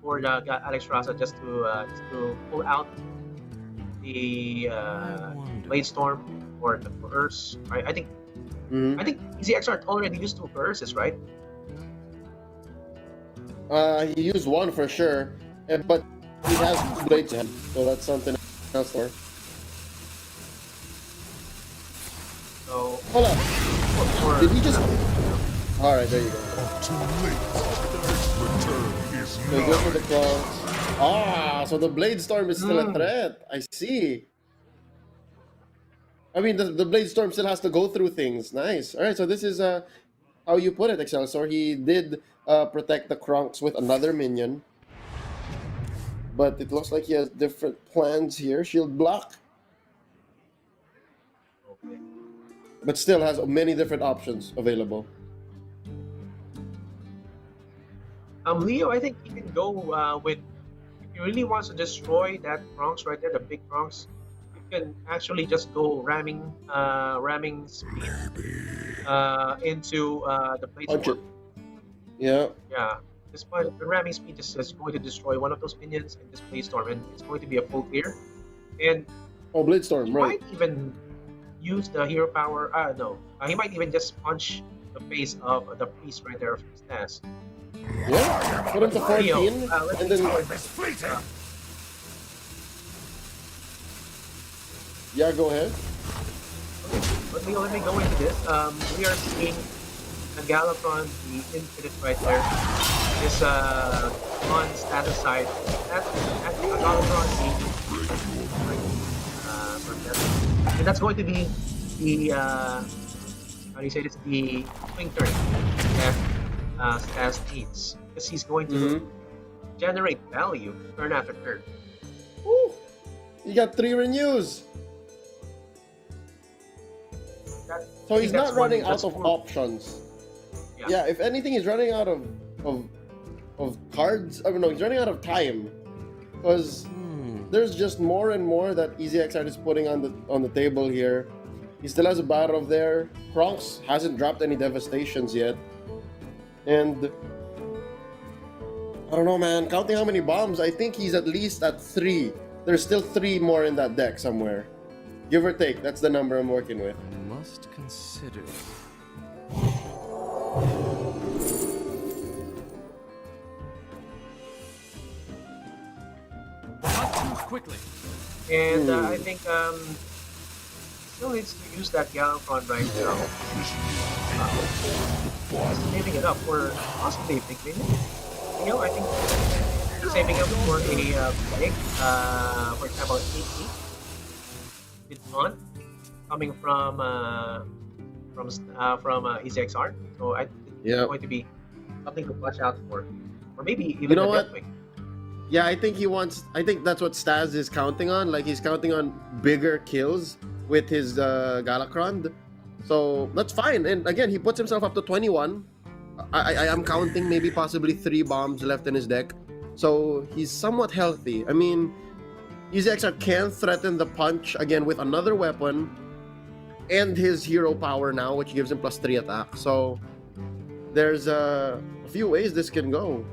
for the Alex Raza just to pull out the I wonder. Blade Storm or the Curse. Right? Mhm. I think EZXR already used two Curses, right? He used one for sure, but he has blades ahead, so that's something else there. So Hold up, for did he just? All right, there you go. Too late. Return is So he goes for the nigh. claws. Ah, so the blade storm is still a threat. I see. I mean, the blade storm still has to go through things. Nice. All right, so this is how you put it, Excelsior. He did protect the Kronks with another minion, but it looks like he has different plans here. Shield block, okay. but still has many different options available. Leo, I think he can go with if he really wants to destroy that Bronx right there, the big Bronx. You can actually just go ramming speed into the Blade Punch it. Storm. Yeah. Yeah, this point, the ramming speed is going to destroy one of those minions in this Blade Storm, and it's going to be a full clear. And Oh, blade he storm, right? might even use the hero power. No, he might even just punch the face of the priest right there of Stas. Yeah. Put him to Leo, 14, let's and then Is fleeting. yeah, go ahead. let me go into this. We are seeing the Galacron, the Infinite right there. This on status side. That's actually a Galacron, and that's going to be the how do you say this? The swing turn that Stas needs because he's going to Mm-hmm. generate value turn after turn. Woo! You got 3 renews. That, So I he's think that's not running one, out that's of one- options. Yeah. Yeah, if anything, he's running out of of cards. I mean, no, he's running out of time because there's just more and more that EZXR is putting on the table here. He still has a battle there. Kronks hasn't dropped any devastations yet, and I don't know, man. Counting how many bombs, I think he's at least at 3. There's still 3 more in that deck somewhere, give or take. That's the number I'm working with. I must consider. Not choose quickly. And I think still needs to use that Galacron right now. Saving it up for possibly a big minion. You know, I think saving up for a big, for example, 8 with on coming from EZXR. So I think it's Yeah. going to be something to watch out for, or maybe even You know the what? Deathwing. Yeah, I think he wants. I think that's what Staz is counting on. Like he's counting on bigger kills with his Galacron. So that's fine. And again, he puts himself up to 21. I am counting maybe possibly 3 bombs left in his deck. So he's somewhat healthy. I mean, EZXR can threaten the punch again with another weapon and his hero power now, which gives him +3 attack. So there's a few ways this can go.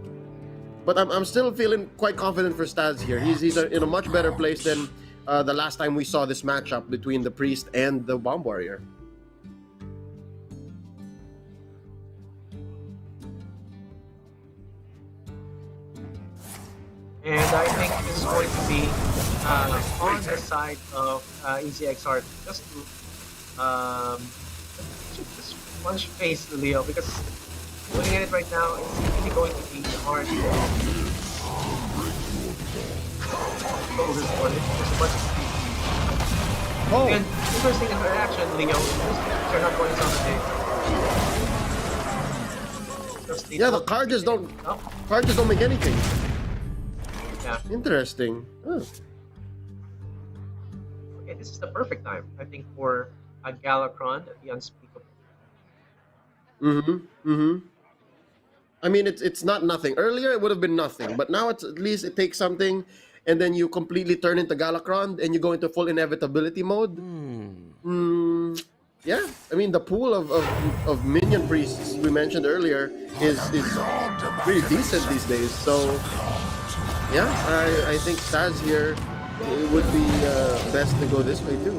But I'm still feeling quite confident for Staz here. He's in a much better place than the last time we saw this matchup between the Priest and the Bomb Warrior. And I think this is going to be on the side of EZXR just to just punch face Leo because looking at it right now, it's really going to be hard to control this one. There's a bunch of Oh, and interesting interaction, Leo. They're not going to of state Yeah, the mode. card just don't Oh, make anything. yeah. Interesting. Huh. Okay, this is the perfect time, I think, for a Galakron, the Unspeakable. Mm-hmm. Mm-hmm. I mean, it's not nothing. Earlier, it would have been nothing, but now it's at least it takes something, and then you completely turn into Galakron, and you go into full inevitability mode. Hmm. Yeah, I mean the pool of minion priests we mentioned earlier is pretty decent these days. So yeah, I think Staz here it would be best to go this way too.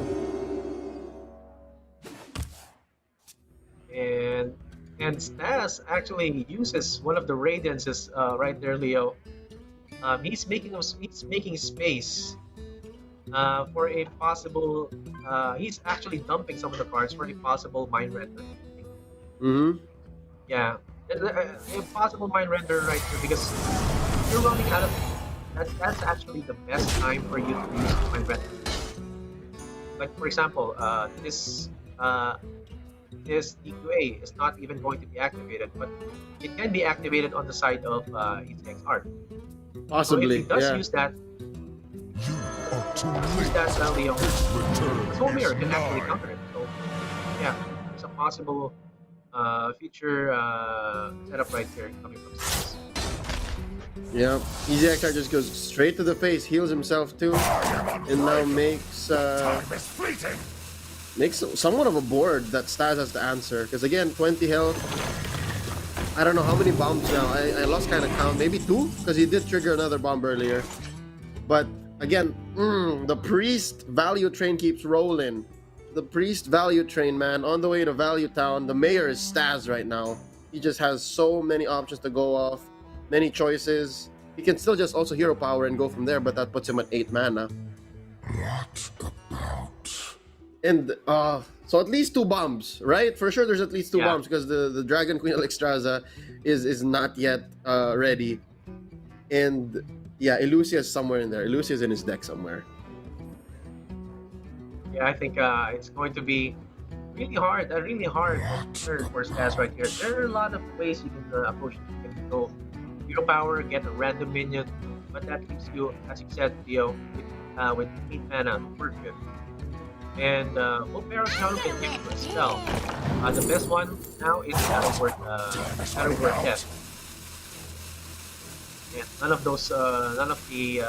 And Stas actually uses one of the radiances right there, Leo. He's making space for a possible. He's actually dumping some of the cards for a possible mind render. Mm-hmm. Yeah, a possible mind render right here because you're running out of. That's actually the best time for you to use mind render. Like for example, uh, this DQA is not even going to be activated, but it can be activated on the side of ECX art. So if he Possibly, does yeah. use that, You are too use late. that Leo, the Soul Return Mirror is can actually nigh. counter it. So yeah, there's a possible future setup right here coming from Stars. Yeah, Easy XR just goes straight to the face, heals himself too, and now makes Time is fleeting. somewhat of a board that Staz has to answer. Because again, 20 health. I don't know how many bombs now. I lost kind of count. Maybe 2? Because he did trigger another bomb earlier. But again, the priest value train keeps rolling. The priest value train, man, on the way to Value Town. The mayor is Staz right now. He just has so many options to go off, many choices. He can still just also hero power and go from there, but that puts him at 8 mana. What about? And so at least 2 bombs, right? For sure, there's at least 2 Yeah, bombs because the Dragon Queen Alexstrasza is not yet ready. And yeah, Elucia is somewhere in there. Elucia is in his deck somewhere. yeah, I think it's going to be really hard turn for Stas right here. There are a lot of ways you can approach it. You can go hero power, get a random minion, but that leaves you, as you said, Theo, with 8 mana to work with. And full barrel counter can give you a spell. The best one now is Shadow Word Death. And none of the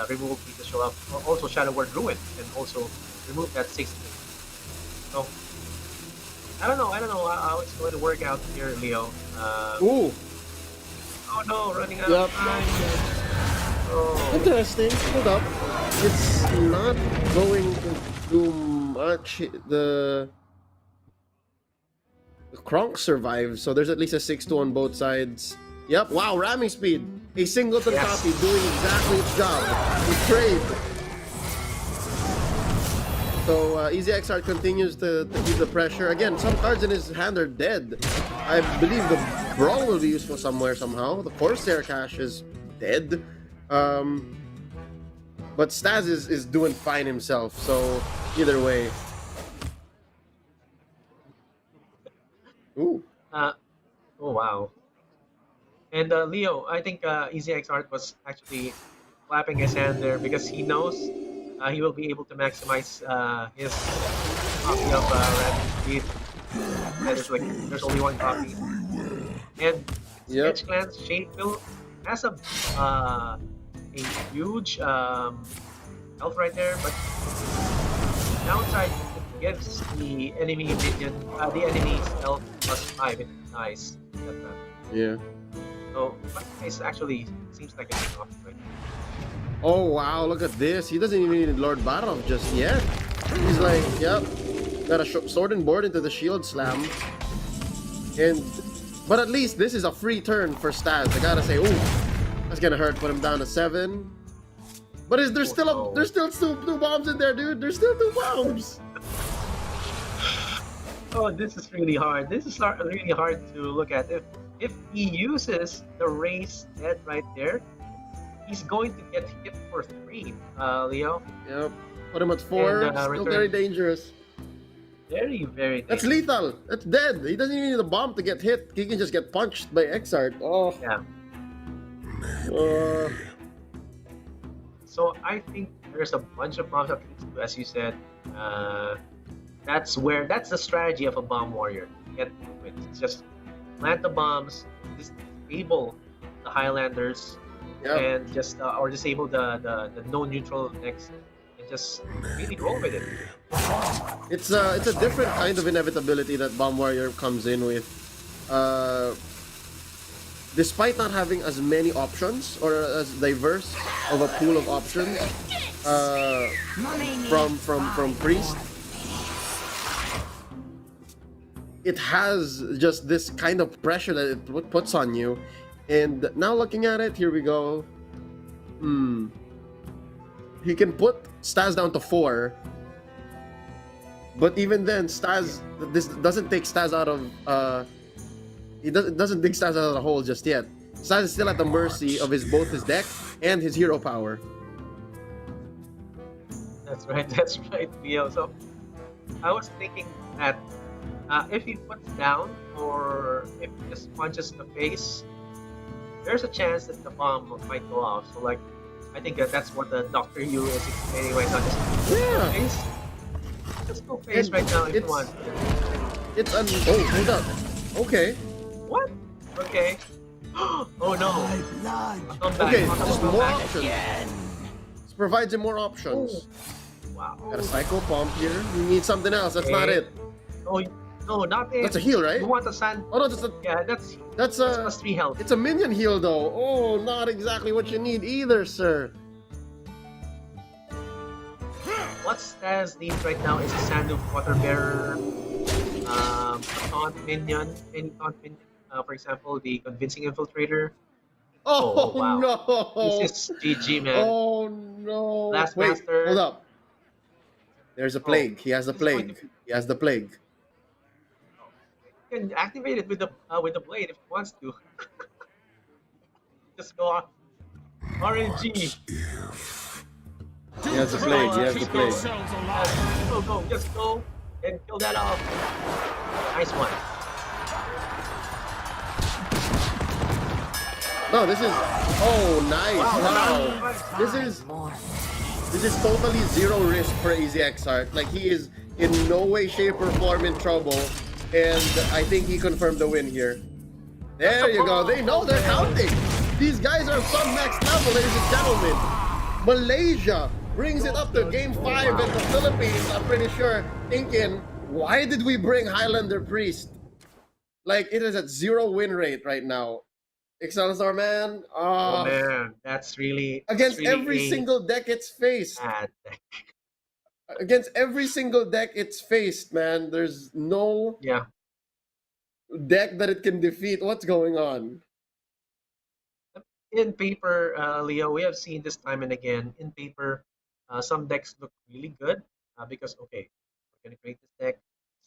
removal pieces show up. Also, Shadow Word Ruin can also remove that 16. So I don't know how it's going to work out here, Leo. Ooh, Oh no, running out yep. of time. Oh, Interesting. Hold up. It's not going to do much. The Kronk survives, so there's at least a 6-2 on both sides. Yep, wow, ramming speed. A singleton yes. copy doing exactly its job. The trade. So Easy XR continues to keep the pressure. Again, some cards in his hand are dead. I believe the Brawl will be useful somewhere somehow. The Corsair Cache is dead. But Staz is doing fine himself, so either way. Ooh. Uh, oh wow. And Leo, I think Easy X Art was actually clapping his hand there because he knows he will be able to maximize his copy of Random Speed. That is like there's only one copy. And Yep. Sketch Clan's Shadefill has a huge health right there, but downside it gives the enemy minion the enemy's health +5 if it dies. Yeah. So it's actually seems like a big option right now. Oh wow, look at this. He doesn't even need Lord Barov just yet. He's like, yep. Got a sword and board into the shield slam. But at least this is a free turn for Staz. I gotta say, ooh, that's gonna hurt. Put him down to 7. But there's still two bombs in there, dude. There's still 2 bombs. Oh, this is really hard. This is really hard to look at. If he uses the race dead right there, he's going to get hit for 3, Leo. Yep. Put him at 4. And, Still return. very dangerous. Very, very That's dangerous. lethal. That's dead. He doesn't even need a bomb to get hit. He can just get punched by Exart. Oh. Yeah. Uh, So I think there's a bunch of bombs that leads to, as you said, uh, that's the strategy of a bomb warrior to get wins. It's just plant the bombs, disable the Highlanders, yeah. and just or disable the no neutral decks, and just really roll with it. It's a different kind of inevitability that Bomb Warrior comes in with. Uh, Despite not having as many options or as diverse of a pool of options uh, from Priest, it has just this kind of pressure that it puts on you. And now looking at it, here we go. Hmm. He can put Stas down to 4, but even then, Stas this doesn't take Stas out of doesn't dig Stas out of the hole just yet. Stas is still at the mercy of both his deck and his hero power. That's right. That's right, Leo. So I was thinking that if he puts down or if he just punches the face, there's a chance that the bomb might go off. So like, I think that's what the Doctor Yu is explaining right now. Just Yeah, face. Let's go face and right now if you it's want. it's an oh hold up. Okay, What? Okay. Oh no. My blood. I'll come back. okay, I'll just come more back. options. Again. This provides him more Oh, options. wow. Got a Psycho Pump here. You need something else. That's not Okay. it. Oh, no, not it. That's a heal, right? You want a sand? Oh no, that's Yeah, that's that's a plus 3 health. it's a minion heal though. Oh, not exactly what you need either, sir. What Staz needs right now is a Sandoof Water Bearer, a taunt minion, any taunt minion. For example, the Convincing Infiltrator. Oh, Oh wow. This no. is GG, man. Oh no. Blast Wait, hold Master. up. There's a Oh, plague. He has the this is going to plague. be. He has the plague. Oh, you can activate it with the blade if it wants to. Just go on RNG. What if He has the Just go, plague. He has the just go. plague. Go. Just go and kill that off. Nice one. No, this is oh nice. Wow. Wow. This is totally zero risk for Easy Exart. Like he is in no way, shape, or form in trouble. And I think he confirmed the win here. There you go. They know they're counting. These guys are some next level, ladies and gentlemen. Malaysia brings it up to game 5 in the Philippines, I'm pretty sure, thinking, why did we bring Highlander Priest? Like, it is at 0 win rate right now. Excelsior, man. Oh man, that's Against really every a single deck it's faced. bad. Against every single deck it's faced, man. There's no Yeah. deck that it can defeat. What's going on? In paper, Leo, we have seen this time and again. In paper, some decks look really good because okay, we're gonna create this deck.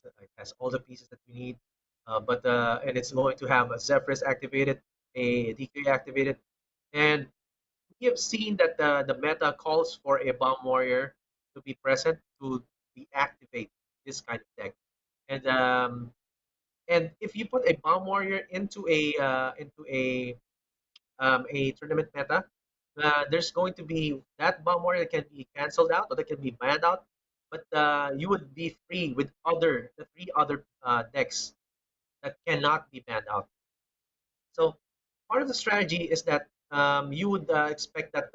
So it has all the pieces that we need, but and it's going to have a Zephrys activated, a DK activated, and we have seen that the meta calls for a bomb warrior to be present to deactivate this kind of deck, and if you put a bomb warrior into a tournament meta, there's going to be that bomb warrior that can be cancelled out or that can be banned out, but you would be free with the 3 other decks that cannot be banned out. So part of the strategy is that you would expect that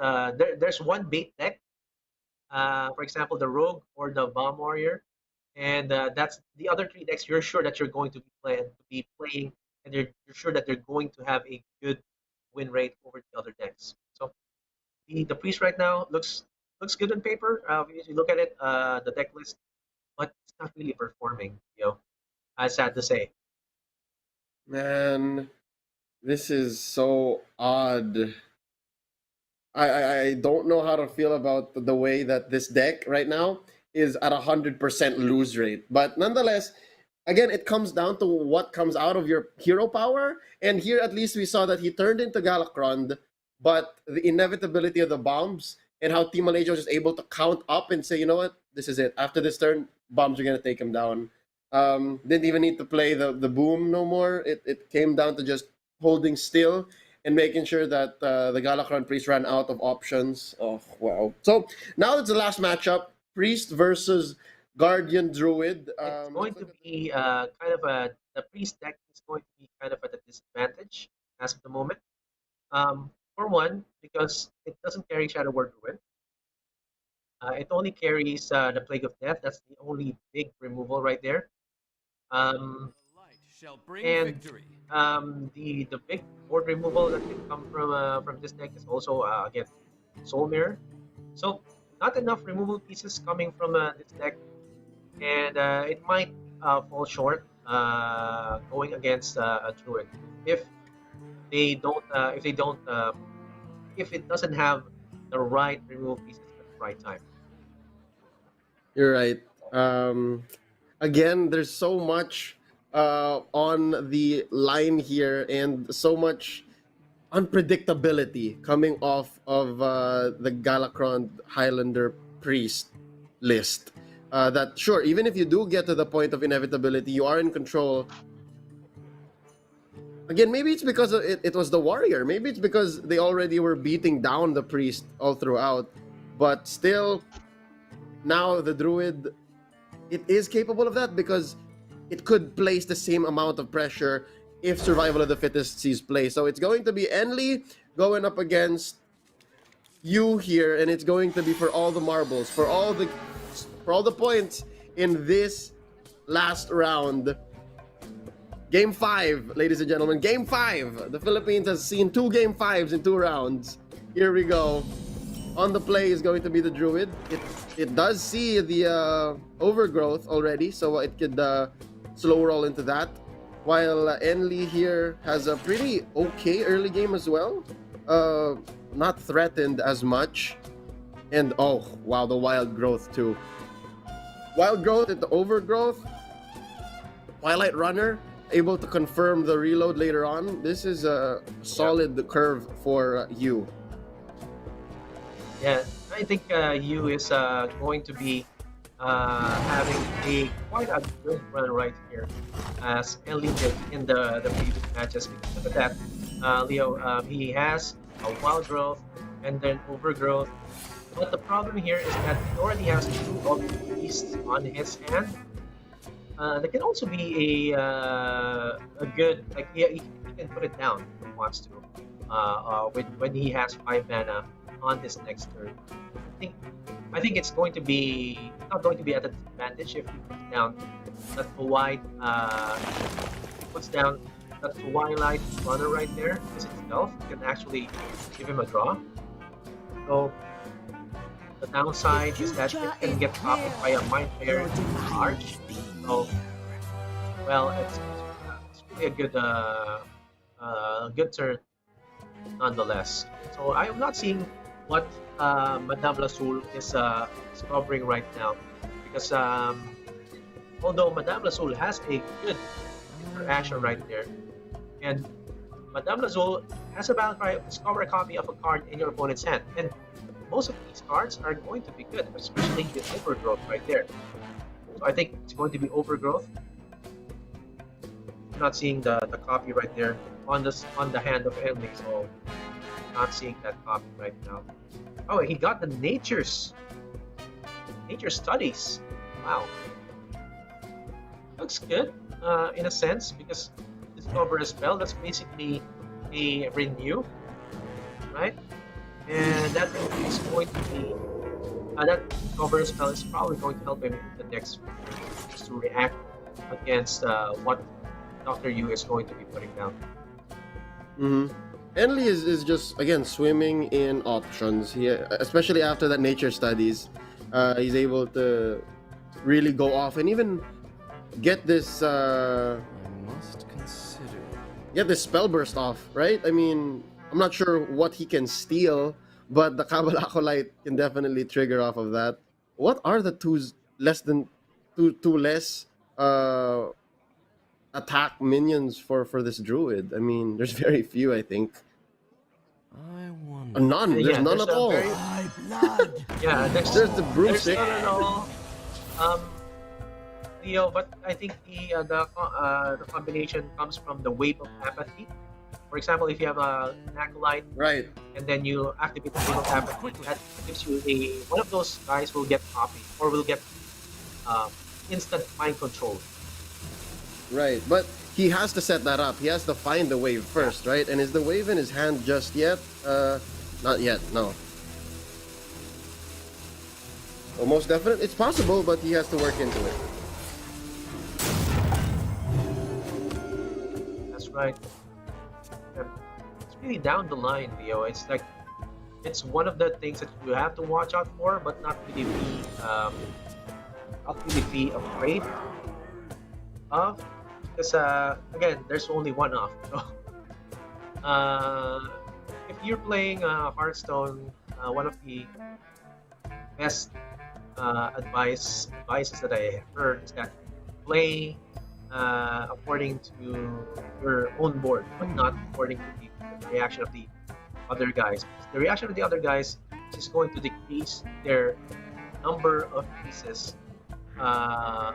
there's one bait deck, for example, the rogue or the bomb warrior, and that's the other 3 decks. You're sure that you're going to be playing, and you're sure that they're going to have a good win rate over the other decks. So the priest right now looks good on paper. If you look at it, the deck list, but it's not really performing. Sad to say. Man, this is so odd. I don't know how to feel about the way that this deck right now is at 100% lose rate. But nonetheless, again, it comes down to what comes out of your hero power. And here, at least, we saw that he turned into Galakrond, but the inevitability of the bombs and how Team Malaysia was just able to count up and say, you know what, this is it. After this turn, bombs are gonna take him down. Didn't even need to play the boom no more. It came down to just holding still and making sure that the Galakron Priest ran out of options. Oh wow! So now it's the last matchup: Priest versus Guardian Druid. It's going Let's to look at the. be kind of the priest deck is going to be kind of at a disadvantage as of the moment. For one, because it doesn't carry Shadow Word Druid. It only carries the Plague of Death. That's the only big removal right there. Um, The light shall bring and victory. the big board removal that can come from this deck is also again Soul Mirror. So not enough removal pieces coming from this deck, and it might fall short going against a Druid if if they don't if it doesn't have the right removal pieces at the right time. You're right. Um, Again, there's so much on the line here, and so much unpredictability coming off of the Galakron Highlander Priest list. That sure, even if you do get to the point of inevitability, you are in control. Again, maybe it's because it was the warrior. Maybe it's because they already were beating down the priest all throughout. But still, now the druid, it is capable of that because it could place the same amount of pressure if survival of the fittest sees play. So it's going to be Enly going up against you here, and it's going to be for all the marbles, for all the points in this last round. Game 5, ladies and gentlemen. Game 5. The Philippines has seen 2 game 5s in 2 rounds. Here we go. On the play is going to be the Druid. It does see the overgrowth already, so it could slow roll into that. While Enly here has a pretty okay early game as well. Not threatened as much. And oh, wow, the wild growth too. Wild growth into overgrowth. Twilight Runner able to confirm the reload later on. This is a solid curve for you. Yeah, I think Yu is going to be having a quite a good run right here, as Ellie did in the previous matches. Because look at that, Leo. He has a wild growth and then overgrowth. But the problem here is that he already has 2 of the beasts on his hand. That can also be a good like he can put it down if he wants to. When he has 5 mana on this next turn. I think I think it's going to be not going to be at a disadvantage if he puts down that white puts down that Twilight Runner right there as itself can actually give him a draw. So the downside is that it can get copied by a Mind Flayer Arch. So well, it's really a good turn nonetheless. So I am not seeing what Madame Lasul is covering right now because although Madame Lasul has a good interaction right there, and Madame Lasul has a battle cry, discover a copy of a card in your opponent's hand, and most of these cards are going to be good, especially the overgrowth right there. So I think it's going to be overgrowth. I'm not seeing the copy right there on the hand of Enly, so not seeing that copy right now. Oh, he got the nature studies. Wow, looks good in a sense because discover a spell. That's basically a renew, right? And that is going to be that discover a spell is probably going to help him in the next just to react against what Dr. Yu is going to be putting down. Mm-hmm. Enly is just again swimming in options. He especially after that nature studies, he's able to really go off and even get this I must consider. get this spell burst off. Right? I mean, I'm not sure what he can steal, but the Cabal Acolyte can definitely trigger off of that. What are the less than two less attack minions for this druid? I mean, there's very few. I think. I wonder. None. There's Yeah, none there's at a all. very My blood. yeah. There's the There's broomstick. none at all. Um, Leo, but I think the combination comes from the wave of apathy. For example, if you have an acolyte Right. and then you activate the wave of apathy, that gives you a one of those guys will get copied or will get um, instant mind control. Right. But he has to set that up. He has to find the wave Yeah, first, right? And is the wave in his hand just yet? Not yet. No. Almost definite. It's possible, but he has to work into it. that's right. And it's really down the line, Leo. It's like it's one of the things that you have to watch out for, but not really be afraid of. Because again, there's only one off. So, if you're playing Hearthstone, one of the best advices that I heard is that play according to your own board, but not according to the reaction of the other guys. The reaction of the other guys is going to decrease their number of pieces uh,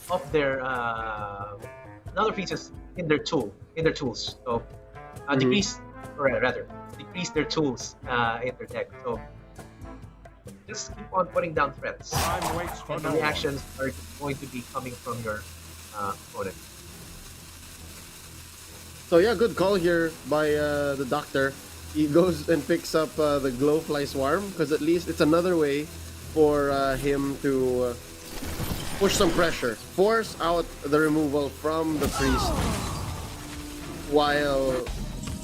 of their other pieces in their tools. So Mm-hmm. decrease, or rather, decrease their tools in their deck. So just keep on putting down threats, Time waits for and the no one. reactions are going to be coming from your opponent. So yeah, good call here by the doctor. He goes and picks up the glowfly swarm because at least it's another way for him to push some pressure, force out the removal from the priest while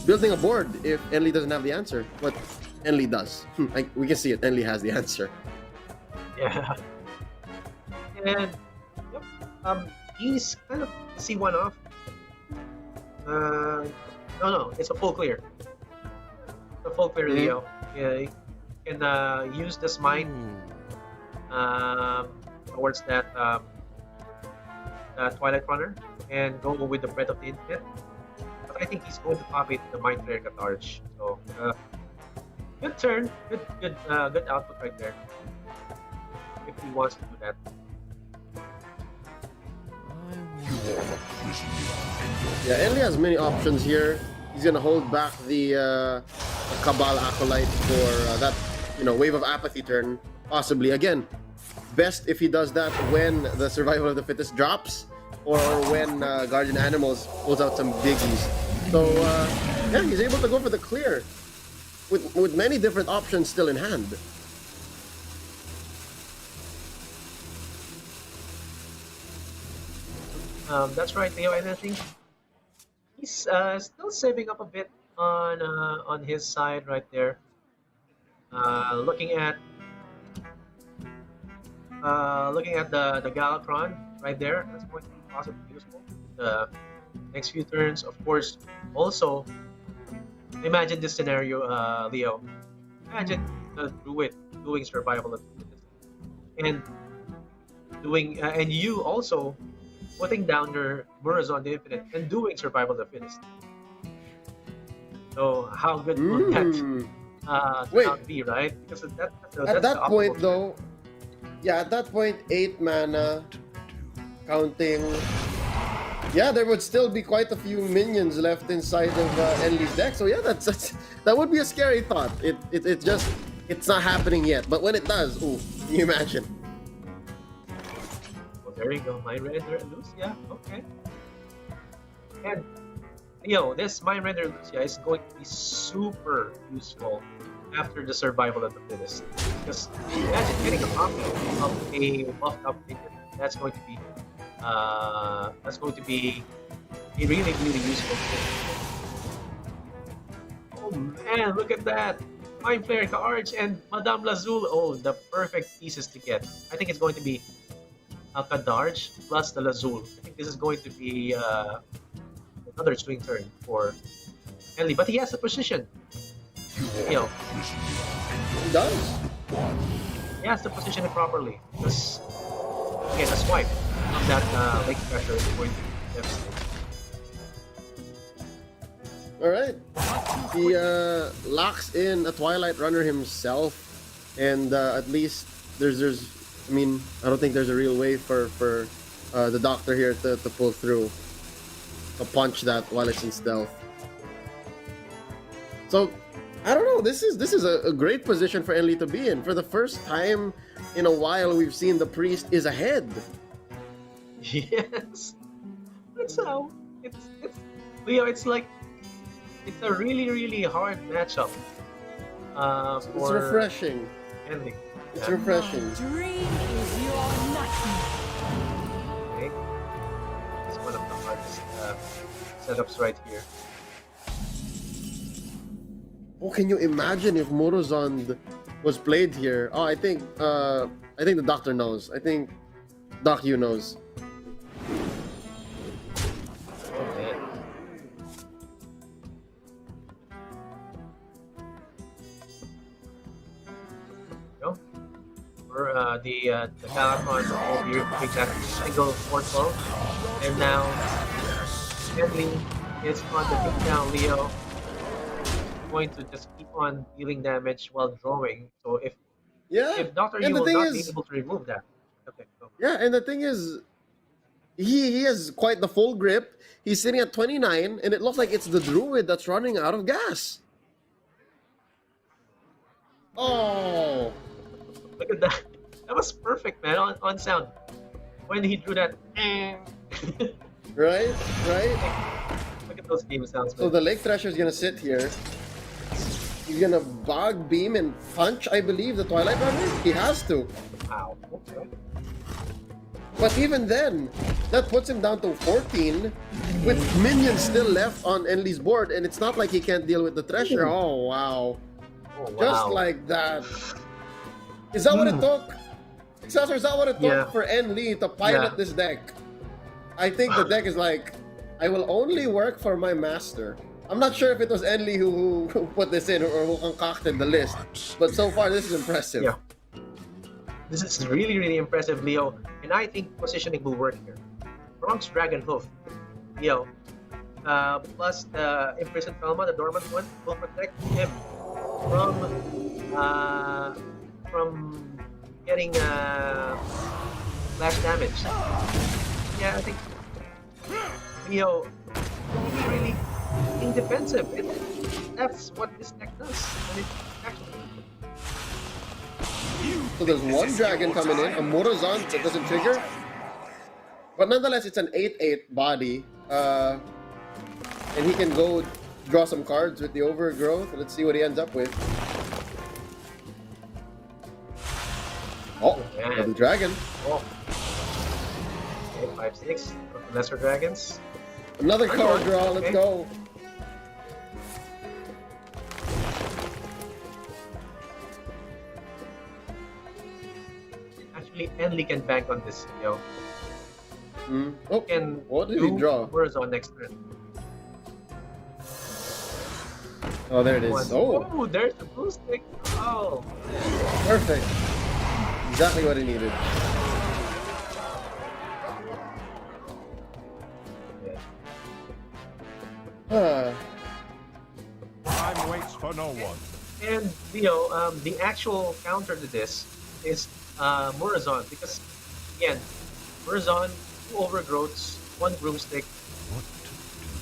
building a board if Enli doesn't have the answer. But Enli does. Like we can see it. Enli has the answer. Yeah, and yep, he's kind of see one off. Uh, no, it's a full clear. It's a full clear, Mhm. Leo. Yeah, you can use this mine um, towards that Twilight Runner and go with the Breath of the Infinite. But I think he's going to copy the Mind Flayer Catarge. So good turn, good output right there. If he wants to do that. Yeah, Enli has many options here. He's gonna hold back the Cabal Acolyte for that, wave of apathy turn. Possibly again, best if he does that when the Survival of the Fittest drops, or when Guardian Animals pulls out some biggies. So yeah, he's able to go for the clear with many different options still in hand. That's right, Leo, and I think he's still saving up a bit on his side right there. Looking at the Galacron right there, that's going to be possibly useful. The next few turns, of course. Also, imagine this scenario, Leo. Imagine the Druid doing survival of the fittest, and and you also putting down your Murazon the Infinite and doing survival of the fittest. So how good will that Mm. turn Wait, out to be, right? Because at that's the that optimal point turn. though, yeah, at that point, 8 mana, counting. Yeah, there would still be quite a few minions left inside of Enli's deck. So yeah, that would be a scary thought. It's not happening yet, but when it does, ooh, can you imagine? Well, there you go. Mind Render Lucia. Okay. And this Mind Render Lucia is going to be super useful after the survival of the fittest. Because imagine getting a copy of a buffed up minion. That's going to be a really, really useful thing. Oh man, look at that! Mind Flayer Carge and Madame Lazul. Oh, the perfect pieces to get. I think it's going to be a Kadarj plus the Lazul. I think this is going to be another swing turn for Henley, but he has the position. You know, It does. he has to position it properly because again, a swipe on that lake pressure is going to be devastating. All right. He locks in a Twilight Runner himself, and at least there's. I mean, I don't think there's a real way for the doctor here to pull through, to punch that while it's in stealth. So I don't know. This is a great position for Enli to be in. For the first time in a while, we've seen the priest is ahead. Yes, that's how it's Leo. It's like it's a really hard matchup. It's For refreshing. ending. It's Yeah. refreshing. Dream is your nightmare. Okay. It's one of the hardest setups right here. Oh, can you imagine if Morozond was played here? Oh, I think the doctor knows. I think Doc you knows. Oh man. No. For the Falcon will be removing that single portal, and now Henley is on the takedown. Leo going to just keep on dealing damage while drawing. So Yeah, if Doctor and Yu the will thing not be is, able to remove that. Okay. Go. yeah, and the thing is, he has quite the full grip. He's sitting at 29, and it looks like it's the druid that's running out of gas. Oh, Look at that. That was perfect, man, on sound. When he drew that. right, right. Look at those game sounds, So man. the Lake Thrasher's gonna sit here. He's gonna bog, beam, and punch, I believe, the Twilight Runner. He has to. Wow. Okay. But even then, that puts him down to 14, with minions still left on Enli's board, and it's not like he can't deal with the Treasure. Oh, wow. Oh, wow. Just like that. Is that what it took? Cesar, is that what it took Yeah. for Enli to pilot Yeah. this deck? I think the deck is like, I will only work for my master. I'm not sure if it was Enli who put this in or who concocted the list, but so far this is impressive. Yeah. This is really impressive, Leo. And I think positioning will work here. Bronx Dragon Hoof. Leo. Plus the Imprisoned Felma, the dormant one, will protect him from getting flash damage. Yeah, I think Leo really being defensive. That's what this deck does. And it actually So there's one dragon coming in, a Morozon that doesn't trigger. But nonetheless, it's an 8/8 body. And he can go draw some cards with the Overgrowth. Let's see what he ends up with. Oh, man. the dragon. Oh. Okay, 5/6 of the lesser dragons. Another card Okay. draw, let's go. Actually, Enli can bank on this, Leo. Oh, Can what did he do draw? Horizon next turn. Oh, there it is. One. Oh, Oh, there's the blue stick. Oh, perfect. Exactly what he needed. Ah, Time waits for no one. and Leo, the actual counter to this is Murazon, because again, Murazon, 2 overgrowths, 1 broomstick.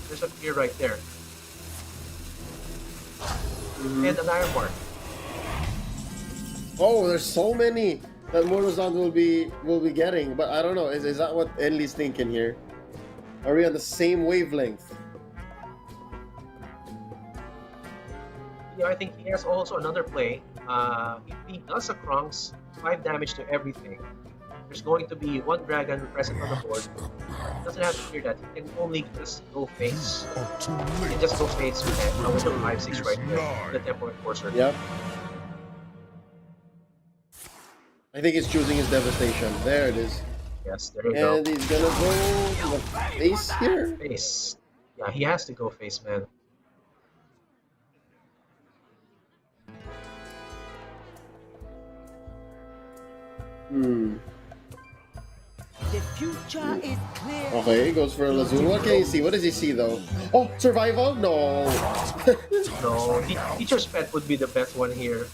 There's a clear right there, and an iron mark. oh, there's so many that Morozon will be getting, but I don't know. Is that what Enli's thinking here? Are we on the same wavelength? Leo, I think he has also another play. If he does a Krunks, 5 damage to everything. There's going to be 1 dragon present on the board. He doesn't have to fear that. He can only just go face. He can just go face with the 5/6 right there. The Tempo Enforcer. Yep. I think he's choosing his devastation. There it is. Yes, there you go. And he's gonna go to the face here. Face. Yeah, he has to go face, man. The future is clear. Okay, he goes for a Lazul. What can he see? What does he see though? Oh, survival? No. No, Teacher's Pet would be the best one here.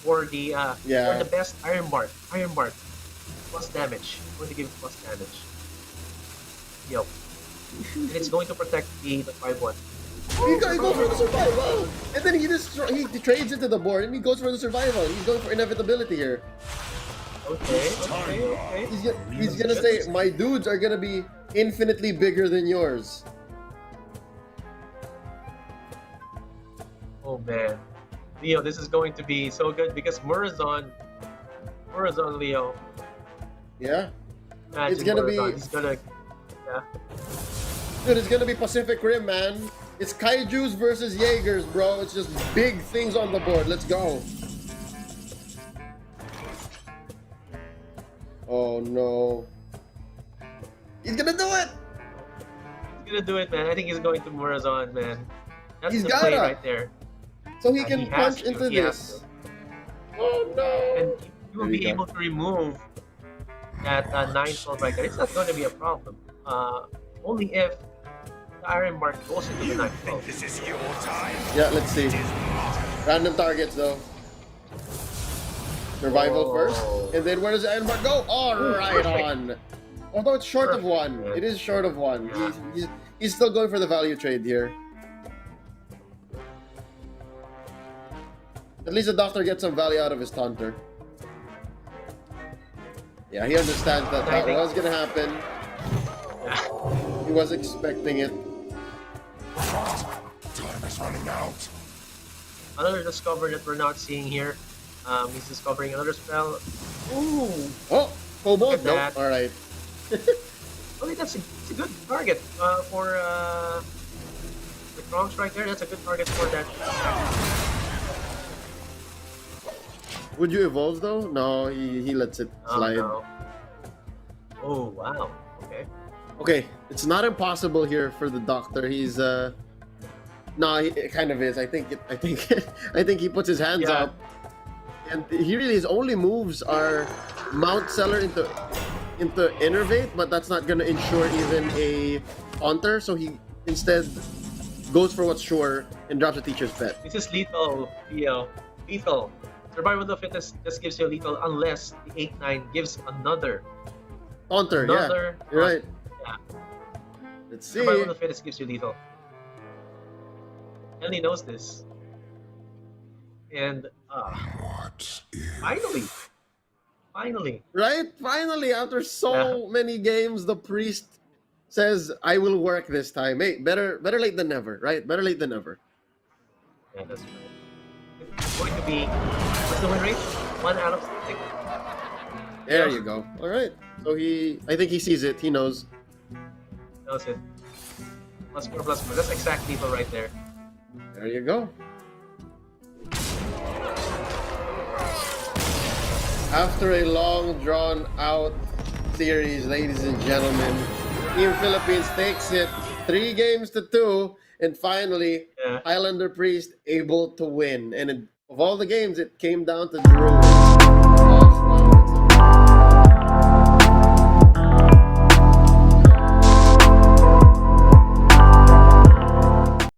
Or the Yeah. or the best Iron Mark. Iron Mark. Plus damage. I'm going to give plus damage. Yo, and it's going to protect the 5-1. He goes for the survival, and then he trades into the board, and he goes for the survival. He's going for inevitability here. Okay. He's gonna say, my dudes are gonna be infinitely bigger than yours. Oh man, Leo, this is going to be so good because Murazon, Leo. Yeah. Imagine It's gonna Murazon. be- He's gonna, yeah. Dude, it's gonna be Pacific Rim, man. It's Kaijus versus Jaegers, bro. It's just big things on the board. Let's go. Oh no. He's gonna do it! He's gonna do it, man. I think he's going to Murazon, man. That's He's the play gotta. right there. So he He can has punch to, into he has this. to. Oh no. And you will There you be go. able to remove that 9-12 right there. It's not going to be a problem. Only if the Iron Mark goes into the 9-12. This is your time. Yeah, let's see. Random targets though. Survival Oh. first. And then where does the Iron Mark go? Oh, right perfect. on. Although it's short of Perfect, one. man. It is short of one. Yeah. He's still going for the value trade here. At least the doctor gets some value out of his taunter. Yeah, he understands that that was gonna happen. He was expecting it. Time is running out. Another discover that we're not seeing here. He's discovering another spell. Ooh! Oh, Look Cobalt? at Nope. that. Alright. I think it's a good target for the Kronks right there. That's a good target for that. Would you evolve though? No, he lets it slide. No. Oh wow. Okay. Okay, it's not impossible here for the doctor. He's no, it kind of is. I think I think he puts his hands Yeah. up, and he really his only moves are Mount Cellar into Innervate, but that's not gonna ensure even a Haunter. So he instead goes for what's sure and drops a Teacher's Pet. This is lethal, Leo. Lethal. Survival of the fittest just gives you a lethal unless the 8-9 gives another. Haunter, Another. yeah, you're right. Yeah. Let's see. Survival of the fittest gives you lethal. Ellie knows this. And What if? finally. Right? Finally, after so many games, the priest says, "I will work this time." Hey, better late than never, right? Better late than never. Yeah, that's right. It's going to be, what's the win rate? 1 out of 6. There Yeah. you go. All right. So I think he sees it. He knows. That's it. +4, +4. That's exact lethal right there. There you go. After a long, drawn-out series, ladies and gentlemen, Team Philippines takes it 3-2, and finally, Yeah. Highlander Priest able to win. And of all the games, it came down to Drew.